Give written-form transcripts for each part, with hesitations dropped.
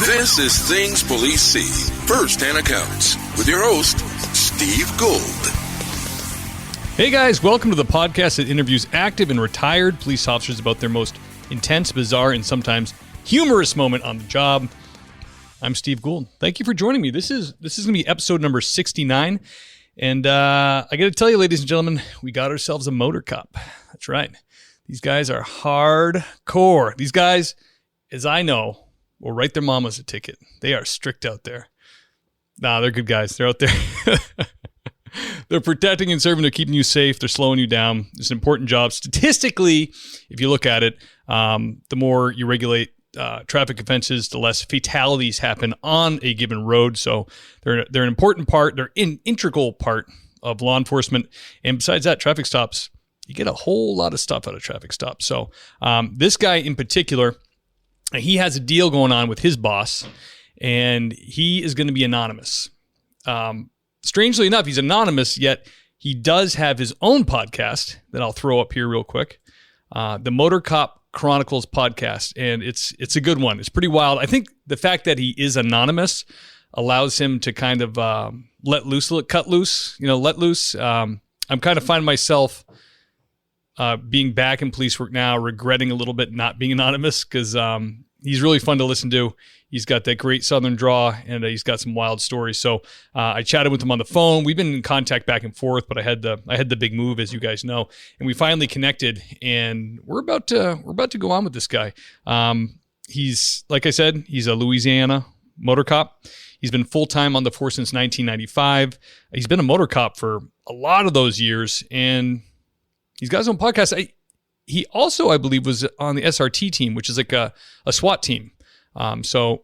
This is Things Police See, First-Hand Accounts, with your host, Steve Gould. Hey guys, welcome to the podcast that interviews active and retired police officers about their most intense, bizarre, and sometimes humorous moment on the job. I'm Steve Gould. Thank you for joining me. This is going to be episode number 69. And I got to tell you, ladies and gentlemen, we got ourselves a Motorcop. That's right. These guys are hardcore. These guys, as I know, will write their mamas a ticket. They are strict out there. Nah, they're good guys. They're out there. They're protecting and serving. They're keeping you safe. They're slowing you down. It's an important job. Statistically, if you look at it, the more you regulate traffic offenses, the less fatalities happen on a given road. So they're an important part. They're an integral part of law enforcement. And besides that, traffic stops, you get a whole lot of stuff out of traffic stops. So this guy in particular, he has a deal going on with his boss, and he is going to be anonymous. Strangely enough, he's anonymous, yet he does have his own podcast that I'll throw up here real quick. The Motorcop Chronicles podcast, and it's a good one. It's pretty wild. I think the fact that he is anonymous allows him to kind of let loose. I'm kind of finding myself being back in police work now, regretting a little bit not being anonymous because he's really fun to listen to. He's got that great Southern draw, and he's got some wild stories. So I chatted with him on the phone. We've been in contact back and forth, but I had the big move, as you guys know, and we finally connected. And we're about to go on with this guy. He's, like I said, he's a Louisiana Motorcop. He's been full time on the force since 1995. He's been a Motorcop for a lot of those years, and he's got his own podcast. He also, I believe, was on the SRT team, which is like a SWAT team. So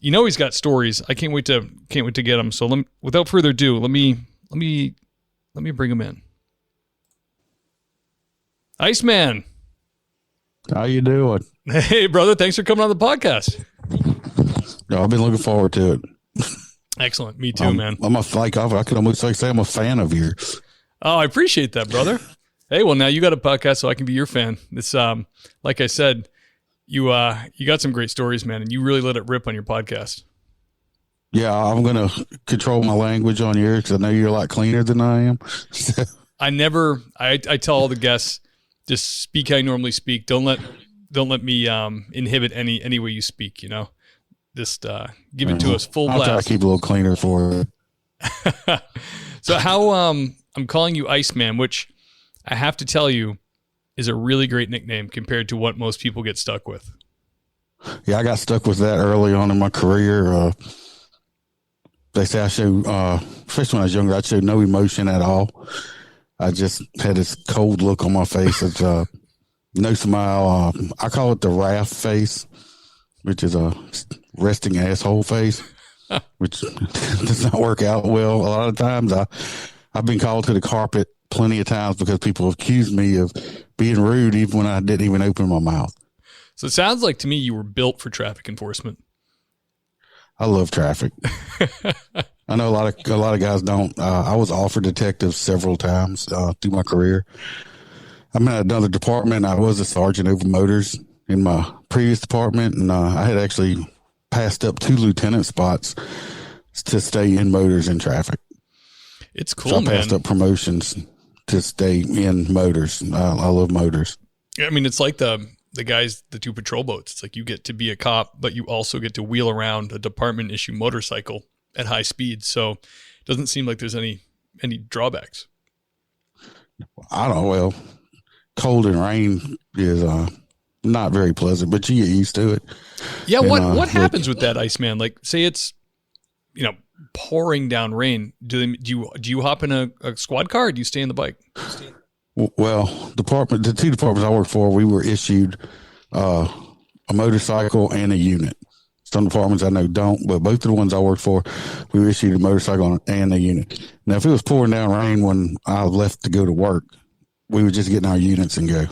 he's got stories. I can't wait to get him. So without further ado, let me bring him in. Iceman. How you doing? Hey, brother. Thanks for coming on the podcast. I've been looking forward to it. Excellent. Me too, man. I could almost say I'm a fan of yours. Oh, I appreciate that, brother. Hey, well, now you got a podcast, so I can be your fan. It's like I said, you got some great stories, man, and you really let it rip on your podcast. Yeah, I'm gonna control my language on yours because I know you're a lot cleaner than I am. I tell all the guests, just speak how you normally speak. Don't let me inhibit any way you speak. Just give it to us full blast. I'll try to keep a little cleaner for it. So how I'm calling you Iceman, which I have to tell you is a really great nickname compared to what most people get stuck with. Yeah, I got stuck with that early on in my career. They say I show, especially when I was younger, I showed no emotion at all. I just had this cold look on my face. It's no smile. I call it the RAF face, which is a resting asshole face, which does not work out well. A lot of times I've been called to the carpet plenty of times because people have accused me of being rude even when I didn't even open my mouth. So it sounds like to me you were built for traffic enforcement. I love traffic. I know a lot of guys don't. I was offered detective several times through my career. I'm in another department. I was a sergeant over motors in my previous department, and I had actually passed up 2 lieutenant spots to stay in motors in traffic. It's cool, so I man. passed up promotions to stay in motors. I love motors. I mean, it's like the guys that do patrol boats. It's like you get to be a cop, but you also get to wheel around a department issue motorcycle at high speed. So it doesn't seem like there's any drawbacks. I don't know. Well, cold and rain is not very pleasant, but you get used to it. Yeah. And, what happens with that, Iceman? Like, say it's pouring down rain. Do you hop in a squad car, or do you stay in the bike? Well, the 2 departments I work for, we were issued a motorcycle and a unit. Some departments I know don't, but both of the ones I worked for, we were issued a motorcycle and a unit. Now, if it was pouring down rain when I left to go to work, we would just get in our units and go.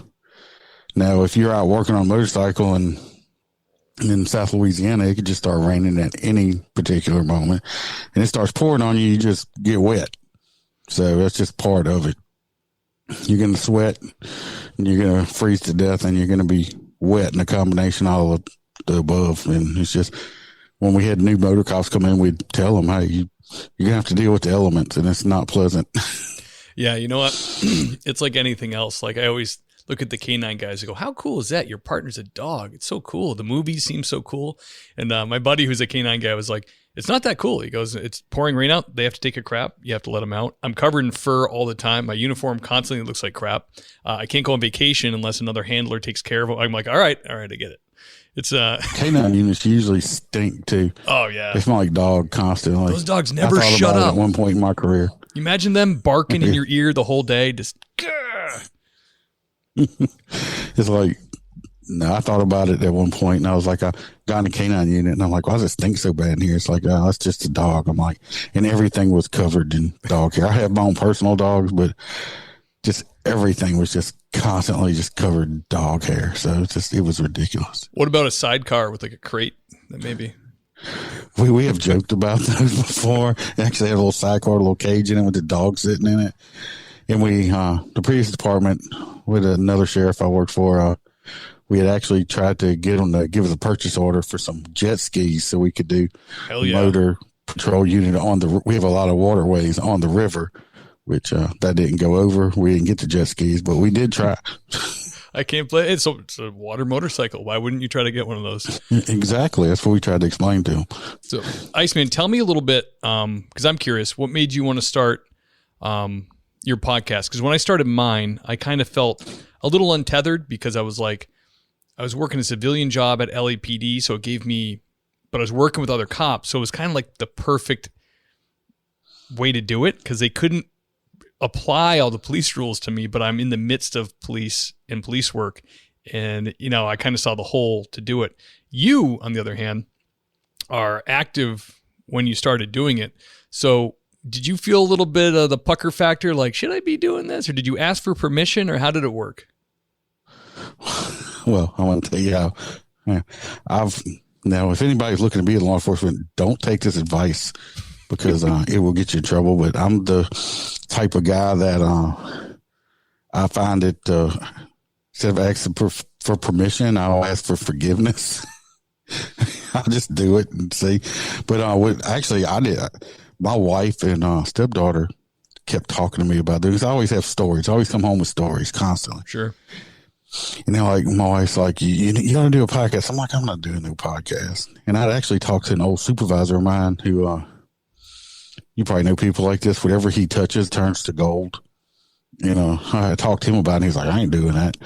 Now, if you're out working on a motorcycle and in South Louisiana, it could just start raining at any particular moment, and it starts pouring on you, you just get wet. So that's just part of it. You're going to sweat, and you're going to freeze to death, and you're going to be wet in a combination of all of the above. And it's just when we had new motor cops come in, we'd tell them, hey, you're going to have to deal with the elements, and it's not pleasant. Yeah, you know what? It's like anything else. Like I always look at the canine guys and go, how cool is that? Your partner's a dog. It's so cool. The movies seem so cool. And my buddy who's a canine guy was like, it's not that cool. He goes, it's pouring rain out. They have to take a crap. You have to let them out. I'm covered in fur all the time. My uniform constantly looks like crap. I can't go on vacation unless another handler takes care of them. I'm like, all right, I get it. It's canine units usually stink too. Oh yeah, they smell like dog constantly. Those dogs never I thought shut about up. it at one point in my career, you imagine them barking in your ear the whole day, just. It's like, no, I thought about it at one point, and I was like, I got in a canine unit, and I'm like, why does it stink so bad in here? It's like, oh, it's just a dog. I'm like, and everything was covered in dog hair. I have my own personal dogs, but just everything was just constantly just covered in dog hair. So it was ridiculous. What about a sidecar with like a crate that maybe? We have joked about those before. They actually had a little sidecar, a little cage in it with the dog sitting in it. And we, the previous department with another sheriff I worked for, we had actually tried to get them to give us a purchase order for some jet skis so we could do motor patrol unit we have a lot of waterways on the river, which that didn't go over. We didn't get the jet skis, but we did try. I can't play. It's a water motorcycle. Why wouldn't you try to get one of those? Exactly. That's what we tried to explain to them. So, Iceman, tell me a little bit, because I'm curious, what made you want to start your podcast? Because when I started mine, I kind of felt a little untethered because I was working a civilian job at LAPD, so it gave me, but I was working with other cops, so it was kind of like the perfect way to do it because they couldn't apply all the police rules to me, but I'm in the midst of police and police work, and I kind of saw the hole to do it. You, on the other hand, are active when you started doing it, so did you feel a little bit of the pucker factor, like, should I be doing this, or did you ask for permission, or how did it work? Well, I want to tell you how now, if anybody's looking to be in law enforcement, don't take this advice because it will get you in trouble. But I'm the type of guy that I find it, instead of asking for permission, I'll ask for forgiveness. I'll just do it and see. But I did. My wife and stepdaughter kept talking to me about this. I always have stories. I always come home with stories constantly. Sure. And they're like, my wife's like, you got to do a podcast. I'm like, I'm not doing no podcast. And I'd actually talked to an old supervisor of mine who, you probably know people like this. Whatever he touches turns to gold. I talked to him about it. And he's like, I ain't doing that.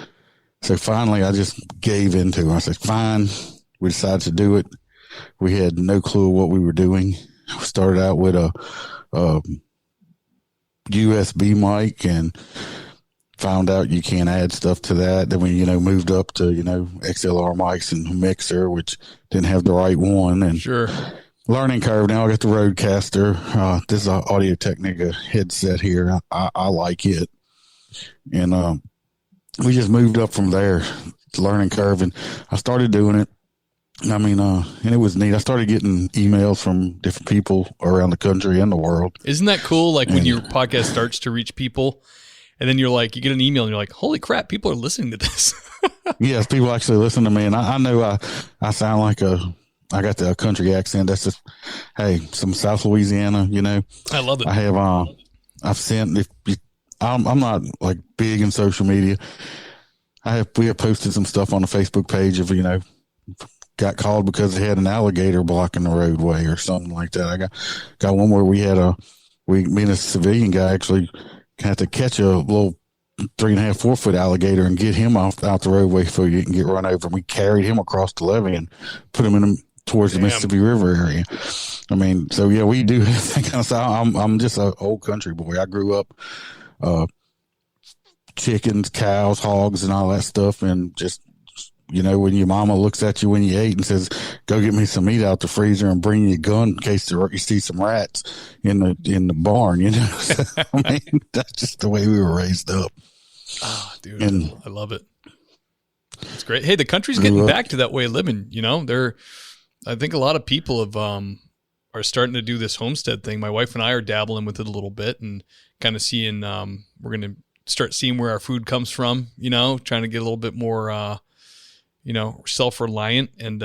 So finally, I just gave into it. I said, fine. We decided to do it. We had no clue what we were doing. We started out with a USB mic and found out you can't add stuff to that. Then we, moved up to, XLR mics and mixer, which didn't have the right one. And sure, learning curve. Now I got the Roadcaster. This is an Audio-Technica headset here. I like it. And we just moved up from there, learning curve. And I started doing it. I mean, and it was neat. I started getting emails from different people around the country and the world. Isn't that cool? Like when your podcast starts to reach people and then you get an email and you're like, holy crap, people are listening to this. Yes, people actually listen to me. And I know I sound like I got the country accent. That's just, hey, some South Louisiana, I love it. I have, I've sent, I'm not like big in social media. We have posted some stuff on the Facebook page of, got called because they had an alligator blocking the roadway or something like that. I got one where me and a civilian guy actually had to catch a little 3.5, 4 foot alligator and get him out the roadway so he didn't get run over. And we carried him across the levee and put him towards the Mississippi River area. I mean, so yeah, we do that kind of stuff. I'm just an old country boy. I grew up, chickens, cows, hogs, and all that stuff. And just, when your mama looks at you when you ate and says, go get me some meat out the freezer and bring you a gun in case you see some rats in the barn, So, I mean, that's just the way we were raised up. Oh, dude, and I love it. It's great. Hey, the country's getting back to that way of living, I think a lot of people are starting to do this homestead thing. My wife and I are dabbling with it a little bit and kind of seeing, we're going to start seeing where our food comes from, trying to get a little bit more, self-reliant. And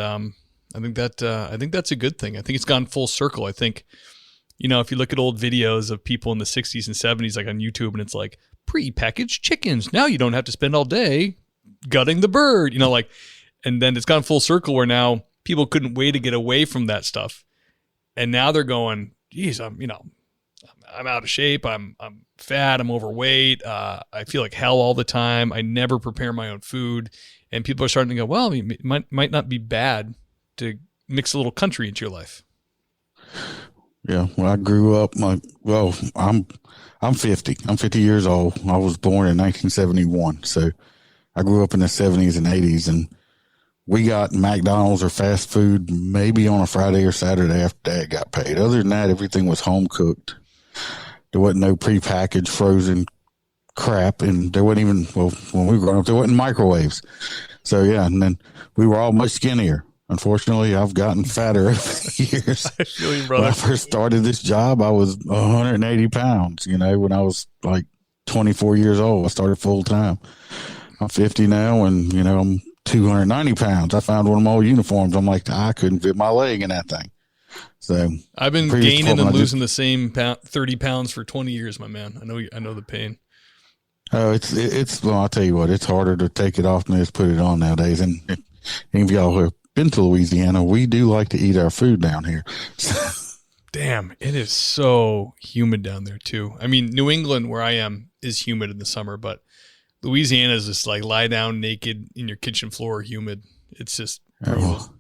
I think that's a good thing. I think it's gone full circle. I think, if you look at old videos of people in the 60s and 70s, like on YouTube, and it's like pre-packaged chickens. Now you don't have to spend all day gutting the bird, and then it's gone full circle where now people couldn't wait to get away from that stuff. And now they're going, geez, I'm out of shape. I'm fat. I'm overweight. I feel like hell all the time. I never prepare my own food. And people are starting to go, well, it might not be bad to mix a little country into your life. Yeah. When I grew up, I'm 50. I'm 50 years old. I was born in 1971. So I grew up in the 70s and 80s, and we got McDonald's or fast food maybe on a Friday or Saturday after Dad got paid. Other than that, everything was home cooked. There wasn't no prepackaged frozen crap, and there wasn't even, when we were growing up, there wasn't microwaves. So yeah, and then we were all much skinnier. Unfortunately, I've gotten fatter over the years. I feel you, brother. When I first started this job, I was 180 pounds, when I was like 24 years old. I started full time. I'm 50 now, and I'm 290 pounds. I found one of my old uniforms. I'm like, I couldn't fit my leg in that thing. So I've been gaining and losing the same 30 pounds for 20 years, my man. I know the pain. Oh, well, I'll tell you what, it's harder to take it off than it is put it on nowadays. And if y'all have been to Louisiana, we do like to eat our food down here. Damn, it is so humid down there too. I mean, New England, where I am, is humid in the summer, but Louisiana is just like lie down naked in your kitchen floor, humid. It's just brutal.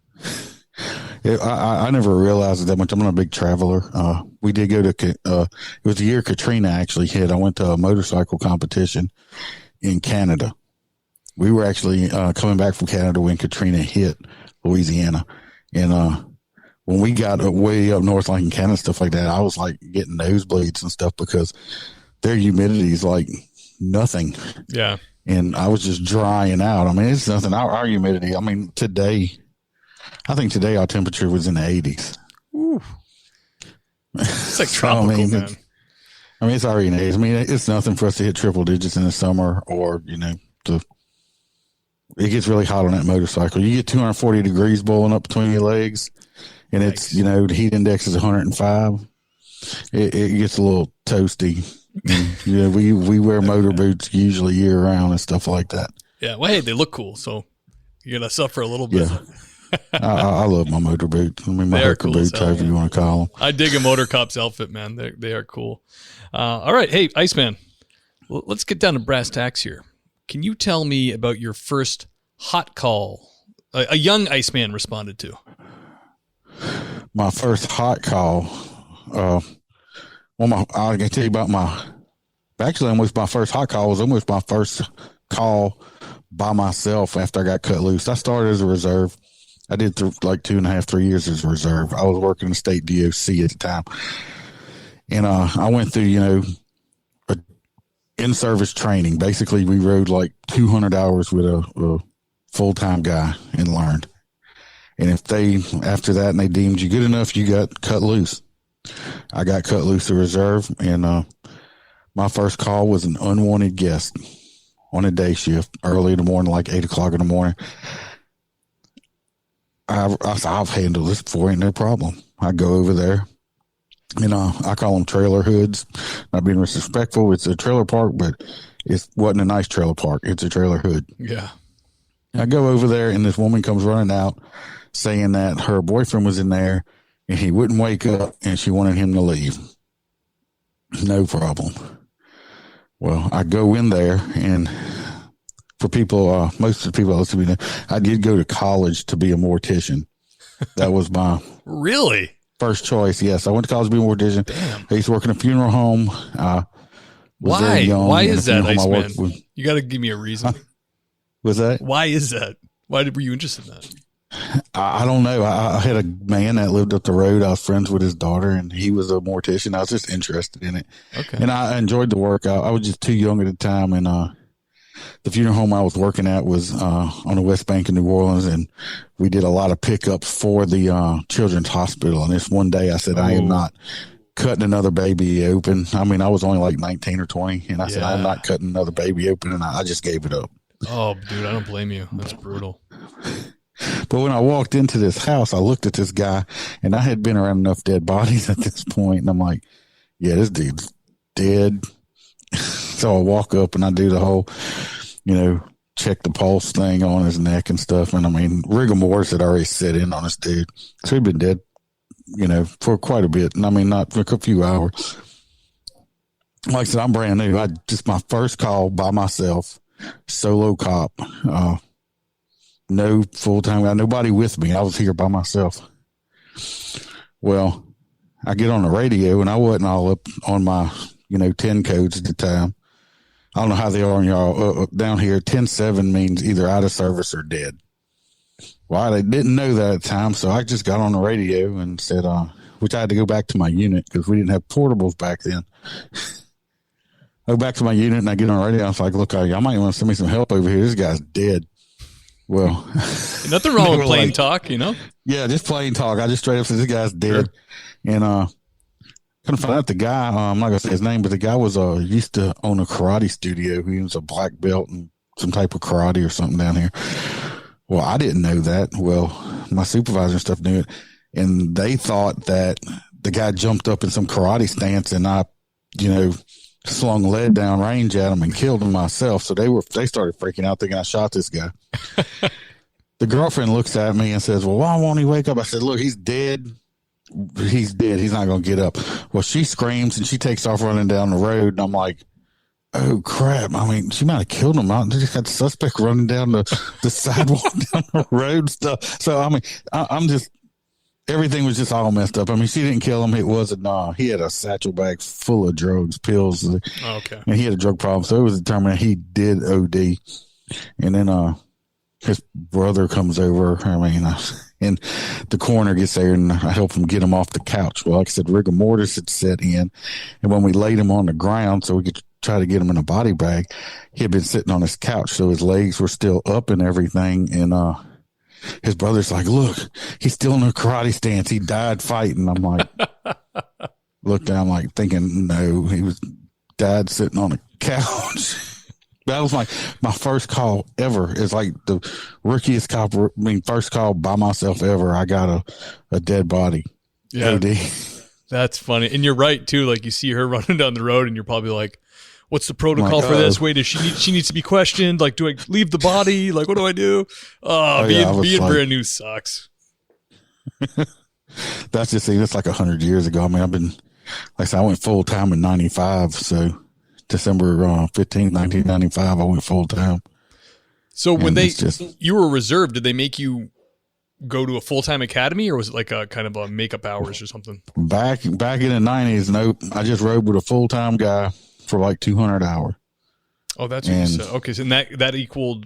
I never realized it that much. I'm not a big traveler. We did go to, it was the year Katrina actually hit. I went to a motorcycle competition in Canada. We were actually coming back from Canada when Katrina hit Louisiana. And when we got way up north, like in Canada, stuff like that, I was like getting nosebleeds and stuff because their humidity is like nothing. Yeah. And I was just drying out. I mean, it's nothing. Our humidity, I think today our temperature was in the 80s. Ooh. It's like tropical, man. It's already in the 80s. I mean, it's nothing for us to hit triple digits in the summer or, it gets really hot on that motorcycle. You get 240 degrees boiling up between your legs, and it's, the heat index is 105. It gets a little toasty. And, we wear motor boots usually year round and stuff like that. Yeah. Well, hey, they look cool. So you're going to suffer a little bit. Yeah. I love my motor boots. My hiker boots, however you want to call them. I dig a Motorcop's outfit, man. They are cool. All right. Hey, Iceman, let's get down to brass tacks here. Can you tell me about your first hot call a young Iceman responded to? My first hot call. I can tell you about almost my first hot call was almost my first call by myself after I got cut loose. I started as a reserve. I did like 2.5, 3 years as a reserve. I was working in the state DOC at the time. And I went through, in-service training. Basically, we rode like 200 hours with a full-time guy and learned. And after that, and they deemed you good enough, you got cut loose. I got cut loose to reserve, and my first call was an unwanted guest on a day shift, early in the morning, like 8 o'clock in the morning. I've handled this before, ain't no problem. I go over there, and I call them trailer hoods. Not being disrespectful, it's a trailer park, but it wasn't a nice trailer park. It's a trailer hood. Yeah. I go over there, and this woman comes running out saying that her boyfriend was in there, and he wouldn't wake up, and she wanted him to leave. No problem. Well, I go in there, and for people, most of the people else to be, I did go to college to be a mortician. That was my really first choice. Yes, I went to college to be a mortician. Damn. I used to work in a funeral home. Why? Why is that, Iceman? You got to give me a reason. Was that? Why is that? Why were you interested in that? I don't know. I had a man that lived up the road. I was friends with his daughter, and he was a mortician. I was just interested in it. Okay. And I enjoyed the work. I was just too young at the time, and the funeral home I was working at was on the West Bank in New Orleans, and we did a lot of pickups for the children's hospital. And this one day I said, I am not cutting another baby open. I mean, I was only like 19 or 20, and I said, I'm not cutting another baby open, and I just gave it up. Oh, dude, I don't blame you. That's brutal. But when I walked into this house, I looked at this guy, and I had been around enough dead bodies at this point, and I'm like, yeah, this dude's dead. So I walk up and I do the whole, check the pulse thing on his neck and stuff. And I mean, rigor mortis had already set in on this dude. So he'd been dead, for quite a bit. And I mean, not for a few hours. Like I said, I'm brand new. Just my first call by myself, solo cop. No full-time guy, nobody with me. I was here by myself. Well, I get on the radio, and I wasn't all up on my, 10 codes at the time. I don't know how they are in y'all down here. 10-7 means either out of service or dead. Well, I didn't know that at the time, so I just got on the radio and said, which I had to go back to my unit because we didn't have portables back then. I go back to my unit, and I get on the radio. I was like, look, I might want to send me some help over here. This guy's dead. Well, nothing wrong with plain talk, Yeah, just plain talk. I just straight up said, this guy's dead. Sure. And couldn't find out the guy. I'm not going to say his name, but the guy was used to own a karate studio. He was a black belt in some type of karate or something down here. Well, I didn't know that. Well, my supervisor and stuff knew it. And they thought that the guy jumped up in some karate stance and I, slung lead down range at him and killed him myself. So they started freaking out thinking I shot this guy. The girlfriend looks at me and says, well, why won't he wake up? I said, look, he's dead. He's dead. He's not going to get up. Well, she screams and she takes off running down the road. And I'm like, oh crap. I mean, she might have killed him. I just got the suspect running down the sidewalk down the road and stuff. So, I mean, I'm just, everything was just all messed up. I mean, she didn't kill him. It wasn't, he had a satchel bag full of drugs, pills. Okay. And he had a drug problem. So it was determined he did OD. And then, his brother comes over. I mean, and the coroner gets there and I help him get him off the couch. Well, like I said, rigor mortis had set in. And when we laid him on the ground so we could try to get him in a body bag, he had been sitting on his couch. So his legs were still up and everything. And, his brother's like, look, he's still in a karate stance. He died fighting. I'm like, looked down, like thinking, no, he died sitting on a couch. That was my first call ever. It's like the rookiest cop, first call by myself ever. I got a dead body. Yeah. OD. That's funny. And you're right too. Like you see her running down the road and you're probably like, what's the protocol for this? Wait, she needs to be questioned. Like, do I leave the body? Like, what do I do? Being brand new sucks. That's like 100 years ago. I mean, like I said, I went full time in 95. So December 15th, 1995, I went full time. So when you were reserved, did they make you go to a full-time academy or was it like a kind of a makeup hours or something? Back in the 90s, nope. I just rode with a full-time guy for like 200 hours. Oh, that's what you said. Okay, so that equaled,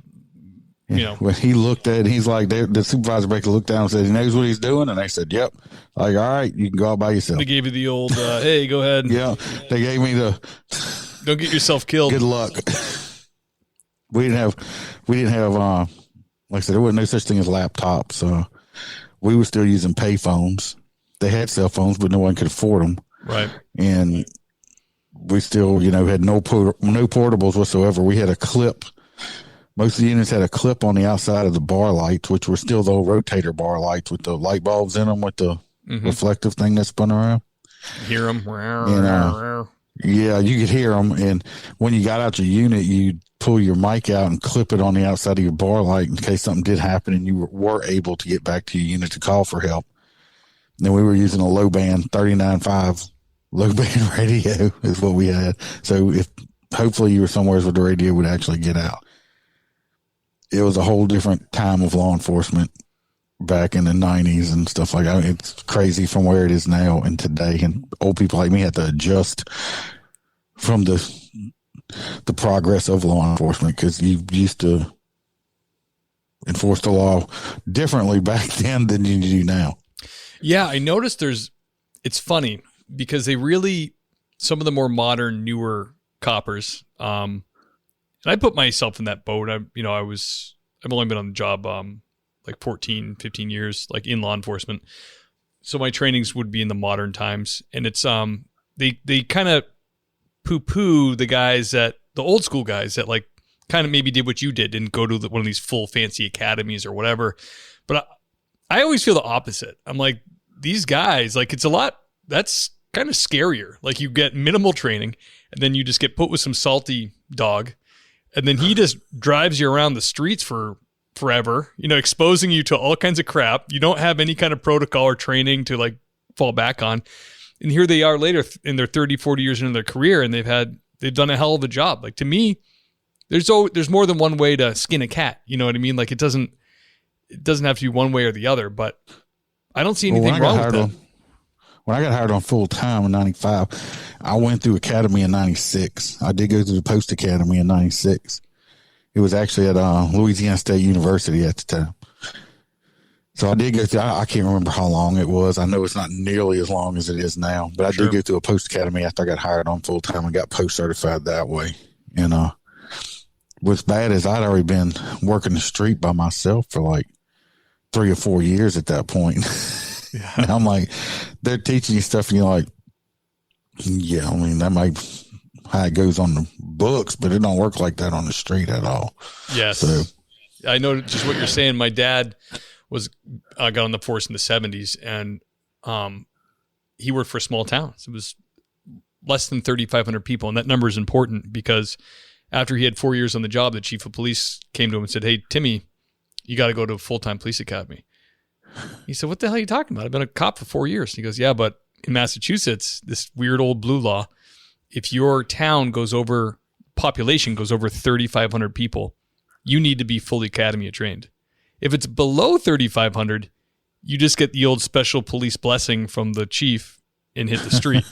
When he looked at it, he's like, the supervisor basically looked down and said, he knows what he's doing. And they said, yep. Like, all right, you can go out by yourself. They gave you the old, hey, go ahead. Yeah, they gave me don't get yourself killed. Good luck. We didn't have, like I said, there wasn't no such thing as laptops. We were still using pay phones. They had cell phones, but no one could afford them. Right. And we still, had no portables whatsoever. We had a clip. Most of the units had a clip on the outside of the bar lights, which were still the old rotator bar lights with the light bulbs in them with the reflective thing that spun around. Hear them. And, yeah, you could hear them. And when you got out your unit, you'd pull your mic out and clip it on the outside of your bar light in case something did happen and you were able to get back to your unit to call for help. And then we were using a low band 39.5 low band radio is what we had. So hopefully you were somewhere where the radio would actually get out. It was a whole different time of law enforcement back in the 90s and stuff like that. It's crazy from where it is now and today. And old people like me had to adjust from the progress of law enforcement because you used to enforce the law differently back then than you do now. Yeah, I noticed it's funny because some of the more modern, newer coppers, and I put myself in that boat. I've only been on the job, like 14, 15 years, like in law enforcement. So my trainings would be in the modern times. And it's, they kind of poo-poo the old school guys that like kind of maybe did what you did, didn't go to one of these full fancy academies or whatever. But I always feel the opposite. I'm like, these guys, like, it's a lot, that's kind of scarier. Like, you get minimal training, and then you just get put with some salty dog, and then he just drives you around the streets for forever, exposing you to all kinds of crap. You don't have any kind of protocol or training to, like, fall back on. And here they are later in their 30, 40 years into their career, and they've done a hell of a job. Like, to me, there's more than one way to skin a cat. You know what I mean? Like, it doesn't have to be one way or the other, but I don't see anything wrong with that. When I got hired on full time in 95, I went through academy in 96. I did go through the post academy in 96. It was actually at Louisiana State University at the time. So I did go through, I can't remember how long it was. I know it's not nearly as long as it is now, but I did go through a post academy after I got hired on full time and got post certified that way. And what's bad is I'd already been working the street by myself for like 3 or 4 years at that point. Yeah. And I'm like, they're teaching you stuff and you're like, yeah, I mean, that might how it goes on the books, but it don't work like that on the street at all. Yes. So I know just what you're saying. My dad got on the force in the 70s, and he worked for a small town. So it was less than 3,500 people. And that number is important because after he had 4 years on the job, the chief of police came to him and said, "Hey, Timmy, you got to go to a full-time police academy." He said, "What the hell are you talking about? I've been a cop for 4 years." And he goes, "Yeah, but in Massachusetts, this weird old blue law, if your town population goes over 3,500 people, you need to be fully academy trained. If it's below 3,500, you just get the old special police blessing from the chief and hit the street."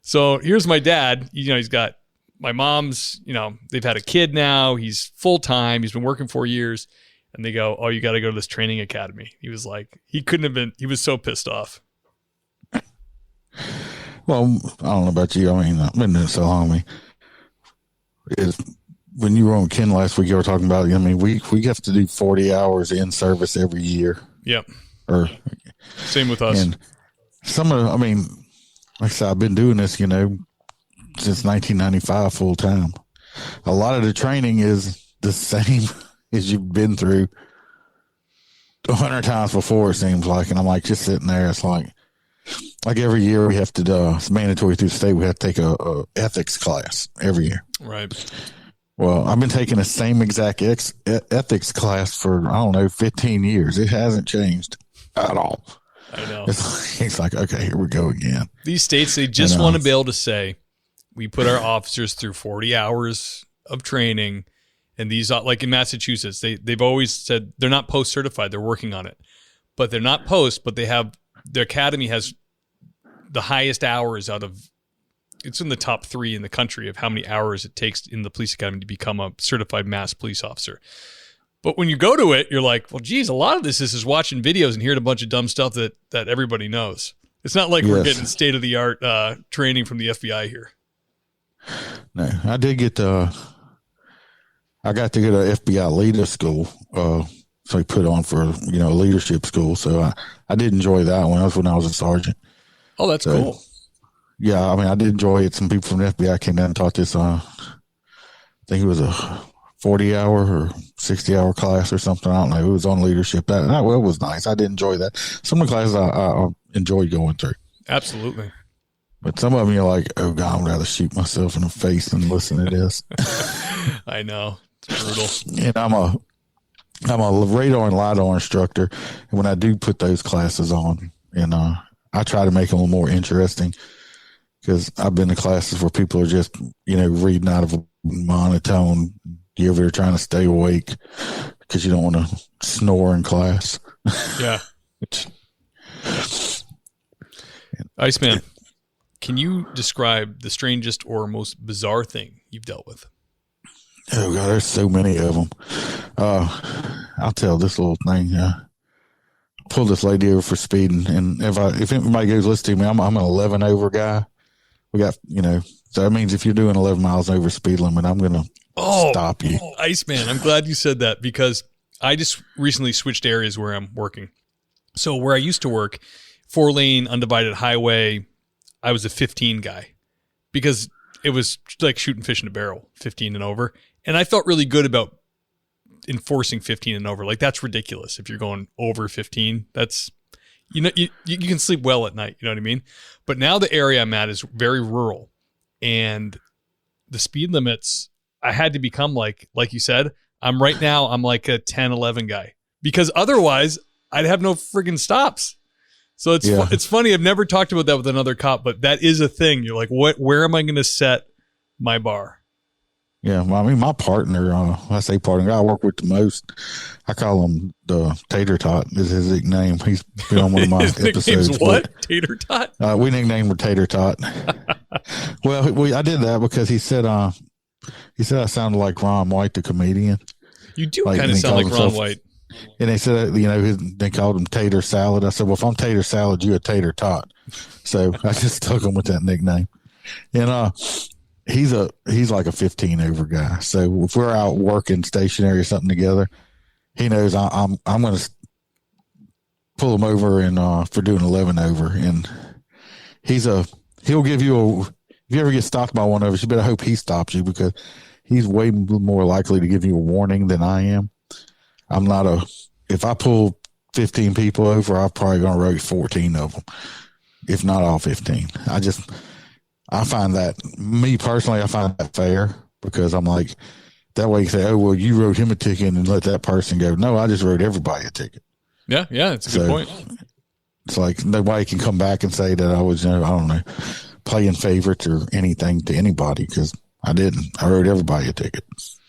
So here's my dad. He's got my mom's, they've had a kid now. He's full-time. He's been working 4 years. And they go, "Oh, you got to go to this training academy." He was like, he was so pissed off. Well, I don't know about you. I mean, I've been doing it so long. When you were on Ken last week, you were talking about, we have to do 40 hours in service every year. Yep. Same with us. And like I said, I've been doing this, since 1995 full time. A lot of the training is the same as you've been through 100 times before, it seems like. And I'm like, just sitting there. It's like every year we have to, it's mandatory through the state. We have to take a ethics class every year. Right. Well, I've been taking the same exact ethics class for, 15 years. It hasn't changed at all. I know. It's like, okay, here we go again. These states, they just want to be able to say, we put our officers through 40 hours of training. And these, like in Massachusetts, they've always said they're not post certified. They're working on it, but they're not post, but their academy has the highest hours it's in the top 3 in the country of how many hours it takes in the police academy to become a certified mass police officer. But when you go to it, you're like, well, geez, a lot of this is watching videos and hearing a bunch of dumb stuff that everybody knows. It's not like we're getting state-of-the-art training from the FBI here. No, I did get I got to go to FBI leader school. So he put on for, leadership school. So I did enjoy that one. That was when I was a sergeant. Oh, that's cool. Yeah, I did enjoy it. Some people from the FBI came down and taught this. I think it was a 40-hour or 60-hour class or something. I don't know. It was on leadership. It was nice. I did enjoy that. Some of the classes I enjoyed going through. Absolutely. But some of them you're like, oh, God, I'd rather shoot myself in the face than listen to this. I know. It's brutal. And I'm a radar and LiDAR instructor. And when I do put those classes on, I try to make them a little more interesting because I've been to classes where people are just, reading out of a monotone. You're over there trying to stay awake because you don't want to snore in class. Yeah. Iceman, can you describe the strangest or most bizarre thing you've dealt with? Oh, God, there's so many of them. I'll tell this little thing. Pulled this lady over for speeding, and if anybody goes listen to me, I'm an 11 over guy. We got, so that means if you're doing 11 miles over speed limit, I'm going to stop you. Iceman, I'm glad you said that because I just recently switched areas where I'm working. So where I used to work, 4-lane undivided highway, I was a 15 guy because it was like shooting fish in a barrel, 15 and over. And I felt really good about enforcing 15 and over. Like, that's ridiculous. If you're going over 15, that's, you can sleep well at night. You know what I mean? But now the area I'm at is very rural, and the speed limits, I had to become like you said, I'm like a 10, 11 guy, because otherwise I'd have no friggin' stops. So it's funny. I've never talked about that with another cop, but that is a thing. You're like, where am I going to set my bar? Yeah, well, I mean, my partner, I say partner, I work with the most. I call him the Tater Tot is his nickname. He's been on one of my his episodes. Nickname's what? Tater Tot? We nicknamed him Tater Tot. Well, I did that because he said I sounded like Ron White, the comedian. You do kind of sound like Ron White. And they said, they called him Tater Salad. I said, well, if I'm Tater Salad, you a Tater Tot. So I just stuck him with that nickname. And he's like a 15 over guy. So if we're out working stationary or something together, he knows I'm going to pull him over and for doing 11 over. And he'll give you if you ever get stopped by one of us, you better hope he stops you, because he's way more likely to give you a warning than I am. If I pull 15 people over, I'm probably going to write 14 of them, if not all 15. I find that, me personally, I find that fair, because I'm like, that way you say, oh, well, you wrote him a ticket and let that person go. No, I just wrote everybody a ticket. Yeah, it's a good point. It's like nobody can come back and say that I was, I don't know, playing favorites or anything to anybody, because I didn't. I wrote everybody a ticket.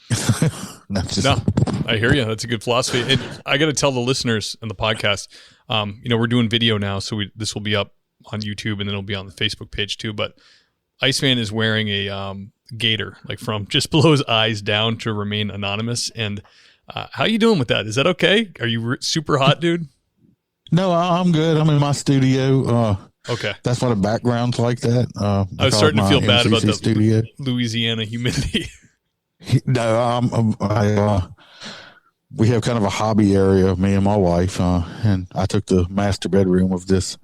I hear you. That's a good philosophy. And I got to tell the listeners in the podcast, we're doing video now, so this will be up on YouTube, and then it'll be on the Facebook page too. But Iceman is wearing a gaiter, like from just below his eyes down, to remain anonymous. And how you doing with that? Is that okay? Are you super hot, dude? No, I'm good. I'm in my studio. Okay. That's why the background's like that. I was starting to feel bad about the studio. Louisiana humidity. No, we have kind of a hobby area, me and my wife, and I took the master bedroom of this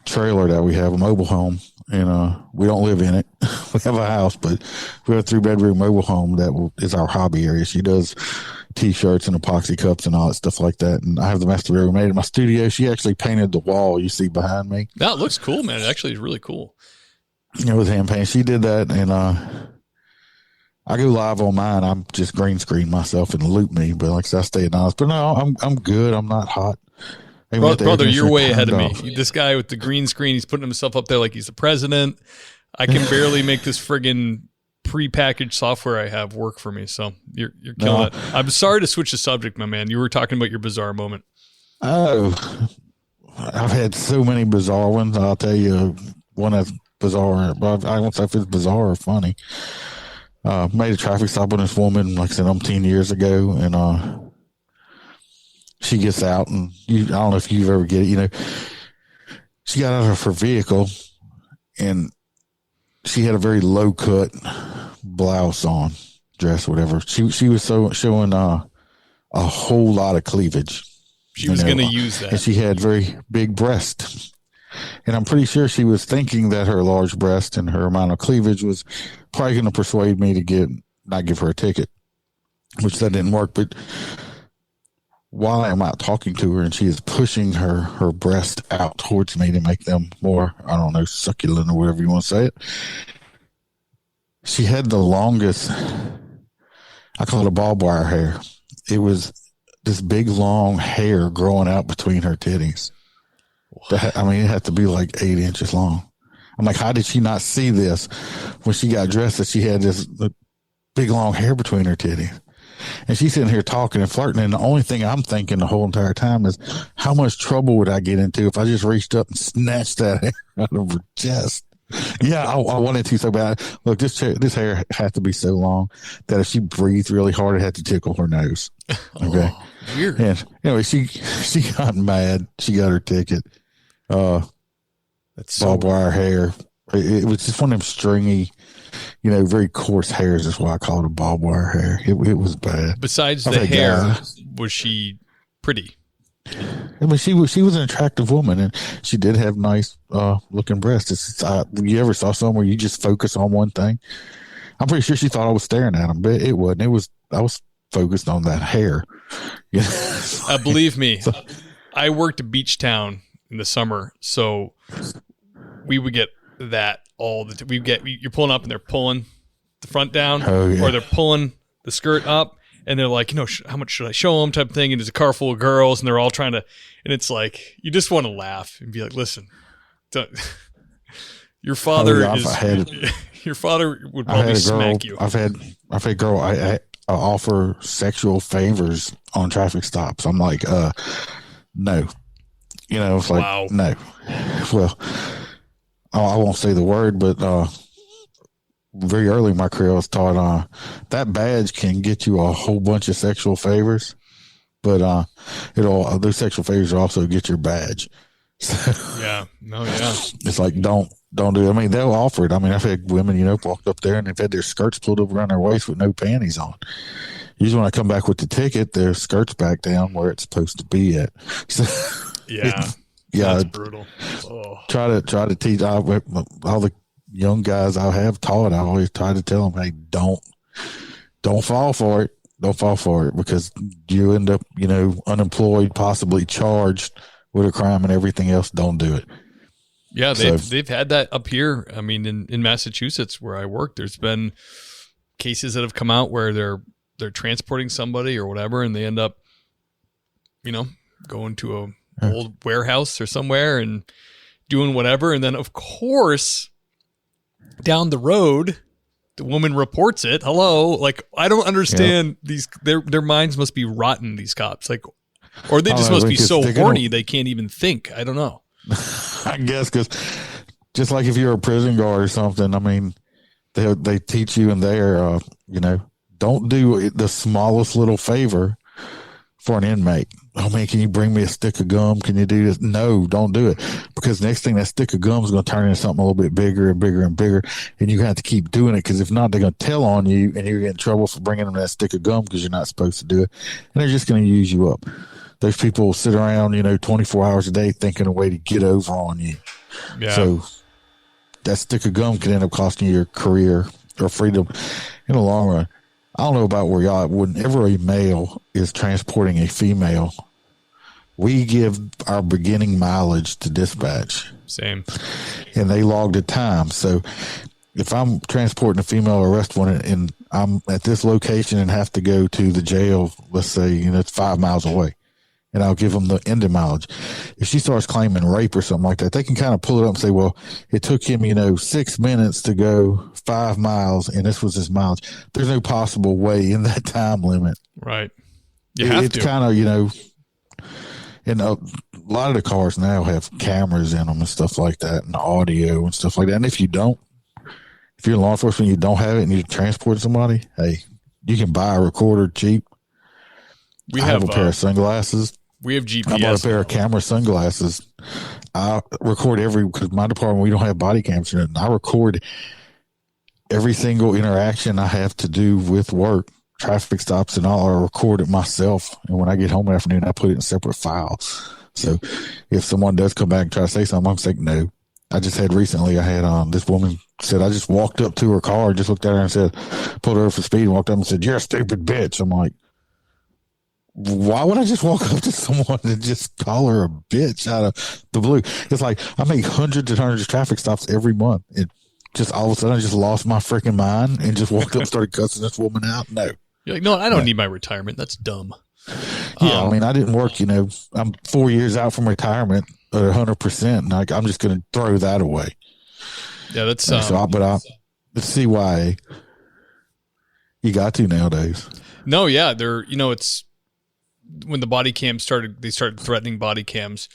trailer that we have, a mobile home, and we don't live in it. We have a house, but we have a 3-bedroom mobile home that is our hobby area. She does T-shirts and epoxy cups and all that stuff like that, and I have the master bedroom made in my studio. She actually painted the wall you see behind me. That looks cool, man. It actually is really cool. It was hand painted. She did that, and I go live on mine. I'm just green screen myself and loop me, but like I said, I stay anonymous. But no, I'm good. I'm not hot. Brother, you're way ahead of me. This guy with the green screen, he's putting himself up there like he's the president. I can barely make this friggin' prepackaged software I have work for me. So you're killing it. I'm sorry to switch the subject, my man. You were talking about your bizarre moment. Oh, I've had so many bizarre ones. I'll tell you one that's bizarre, but I don't know if it's bizarre or funny. Made a traffic stop on this woman, like I said, 10 years ago, and she gets out, and I don't know if you've ever get it, she got out of her vehicle, and she had a very low cut blouse on, dress, whatever. She was showing a whole lot of cleavage. She was going to use that, and she had very big breasts. And I'm pretty sure she was thinking that her large breast and her amount of cleavage was probably going to persuade me to not give her a ticket, which that didn't work. But while I'm out talking to her and she is pushing her breast out towards me to make them more, I don't know, succulent or whatever you want to say it, she had the longest, I call it a barbed wire hair. It was this big long hair growing out between her titties. It had to be like 8 inches long. I'm like, how did she not see this when she got dressed, that she had this big long hair between her titties? And she's sitting here talking and flirting, and the only thing I'm thinking the whole entire time is, how much trouble would I get into if I just reached up and snatched that hair out of her chest? Yeah, I wanted to so bad. Look, this hair had to be so long that if she breathed really hard, it had to tickle her nose. Okay. Oh, weird. And anyway, she got mad. She got her ticket. That's barbed wire hair. It was just one of them stringy, very coarse hairs. That's why I call it a barbed wire hair. It was bad. Besides the hair, was she pretty? I mean, she was an attractive woman, and she did have nice looking breasts. You ever saw someone where you just focus on one thing? I'm pretty sure she thought I was staring at them, but it wasn't. It was I was focused on that hair. Believe me, So, I worked at Beach Town in the summer, so we would get that all the time. You're pulling up and they're pulling the front down, or they're pulling the skirt up, and they're like, how much should I show them type of thing, and there's a car full of girls, and they're all trying to, and it's like, you just want to laugh and be like, listen, your father your father would probably smack you. I've had girl I offer sexual favors on traffic stops. I'm like, no. It's like, wow. No. Well, I won't say the word, but very early in my career, I was taught that badge can get you a whole bunch of sexual favors, but those sexual favors will also get your badge. So, yeah. It's like, don't do it. I mean, they'll offer it. I mean, I've had women, walked up there and they've had their skirts pulled up around their waist with no panties on. Usually when I come back with the ticket, their skirt's back down where it's supposed to be at. So, yeah. That's brutal. Oh. Try to teach all the young guys I have taught. I always try to tell them, hey, don't fall for it. Don't fall for it, because you end up, unemployed, possibly charged with a crime and everything else. Don't do it. Yeah, they've had that up here. I mean, in Massachusetts where I work, there's been cases that have come out where they're transporting somebody or whatever, and they end up, going to a old warehouse or somewhere and doing whatever, and then of course down the road the woman reports it. Hello, like, I don't understand these. Their minds must be rotten, these cops, like, or they just must be so horny they can't even think. I don't know. I guess, because just like if you're a prison guard or something, I mean, they teach you in there, don't do the smallest little favor for an inmate. Oh man, can you bring me a stick of gum? Can you do this? No, don't do it, because next thing, that stick of gum is going to turn into something a little bit bigger and bigger and bigger, and you're going to have to keep doing it, because if not, they're going to tell on you, and you're getting in trouble for bringing them that stick of gum because you're not supposed to do it, and they're just going to use you up. Those people sit around, 24 hours a day thinking a way to get over on you. Yeah. So that stick of gum could end up costing you your career or freedom in the long run. I don't know about where y'all, whenever a male is transporting a female, we give our beginning mileage to dispatch. Same. And they log the time. So if I'm transporting a female arrest warrant and I'm at this location and have to go to the jail, let's say, it's 5 miles away, and I'll give them the ending mileage. If she starts claiming rape or something like that, they can kind of pull it up and say, well, it took him, 6 minutes to go 5 miles, and this was his mileage. There's no possible way in that time limit. Right. It's kind of, and a lot of the cars now have cameras in them and stuff like that, and audio and stuff like that. And if you're in law enforcement, you don't have it and you transport somebody, hey, you can buy a recorder cheap. I have a pair of sunglasses. We have GPS. I bought a pair of camera sunglasses. I record because my department, we don't have body cams in it. And I record every single interaction I have to do with work, traffic stops and all. I record it myself. And when I get home in the afternoon, I put it in separate files. So if someone does come back and try to say something, I'm saying no. I just had recently, I had this woman said, I just walked up to her car, just looked at her and said, pulled her over for speed and walked up and said, you're a stupid bitch. I'm like, why would I just walk up to someone and just call her a bitch out of the blue? It's like I make hundreds and hundreds of traffic stops every month. It just all of a sudden I just lost my freaking mind and just walked up and started cussing this woman out. No. You're like, no, I don't need my retirement. That's dumb. Yeah, I mean, I didn't work, I'm 4 years out from retirement at 100%. And I'm just going to throw that away. Yeah, that's but let's see why you got to nowadays. No, yeah, it's when the body cam started, they started threatening body cams,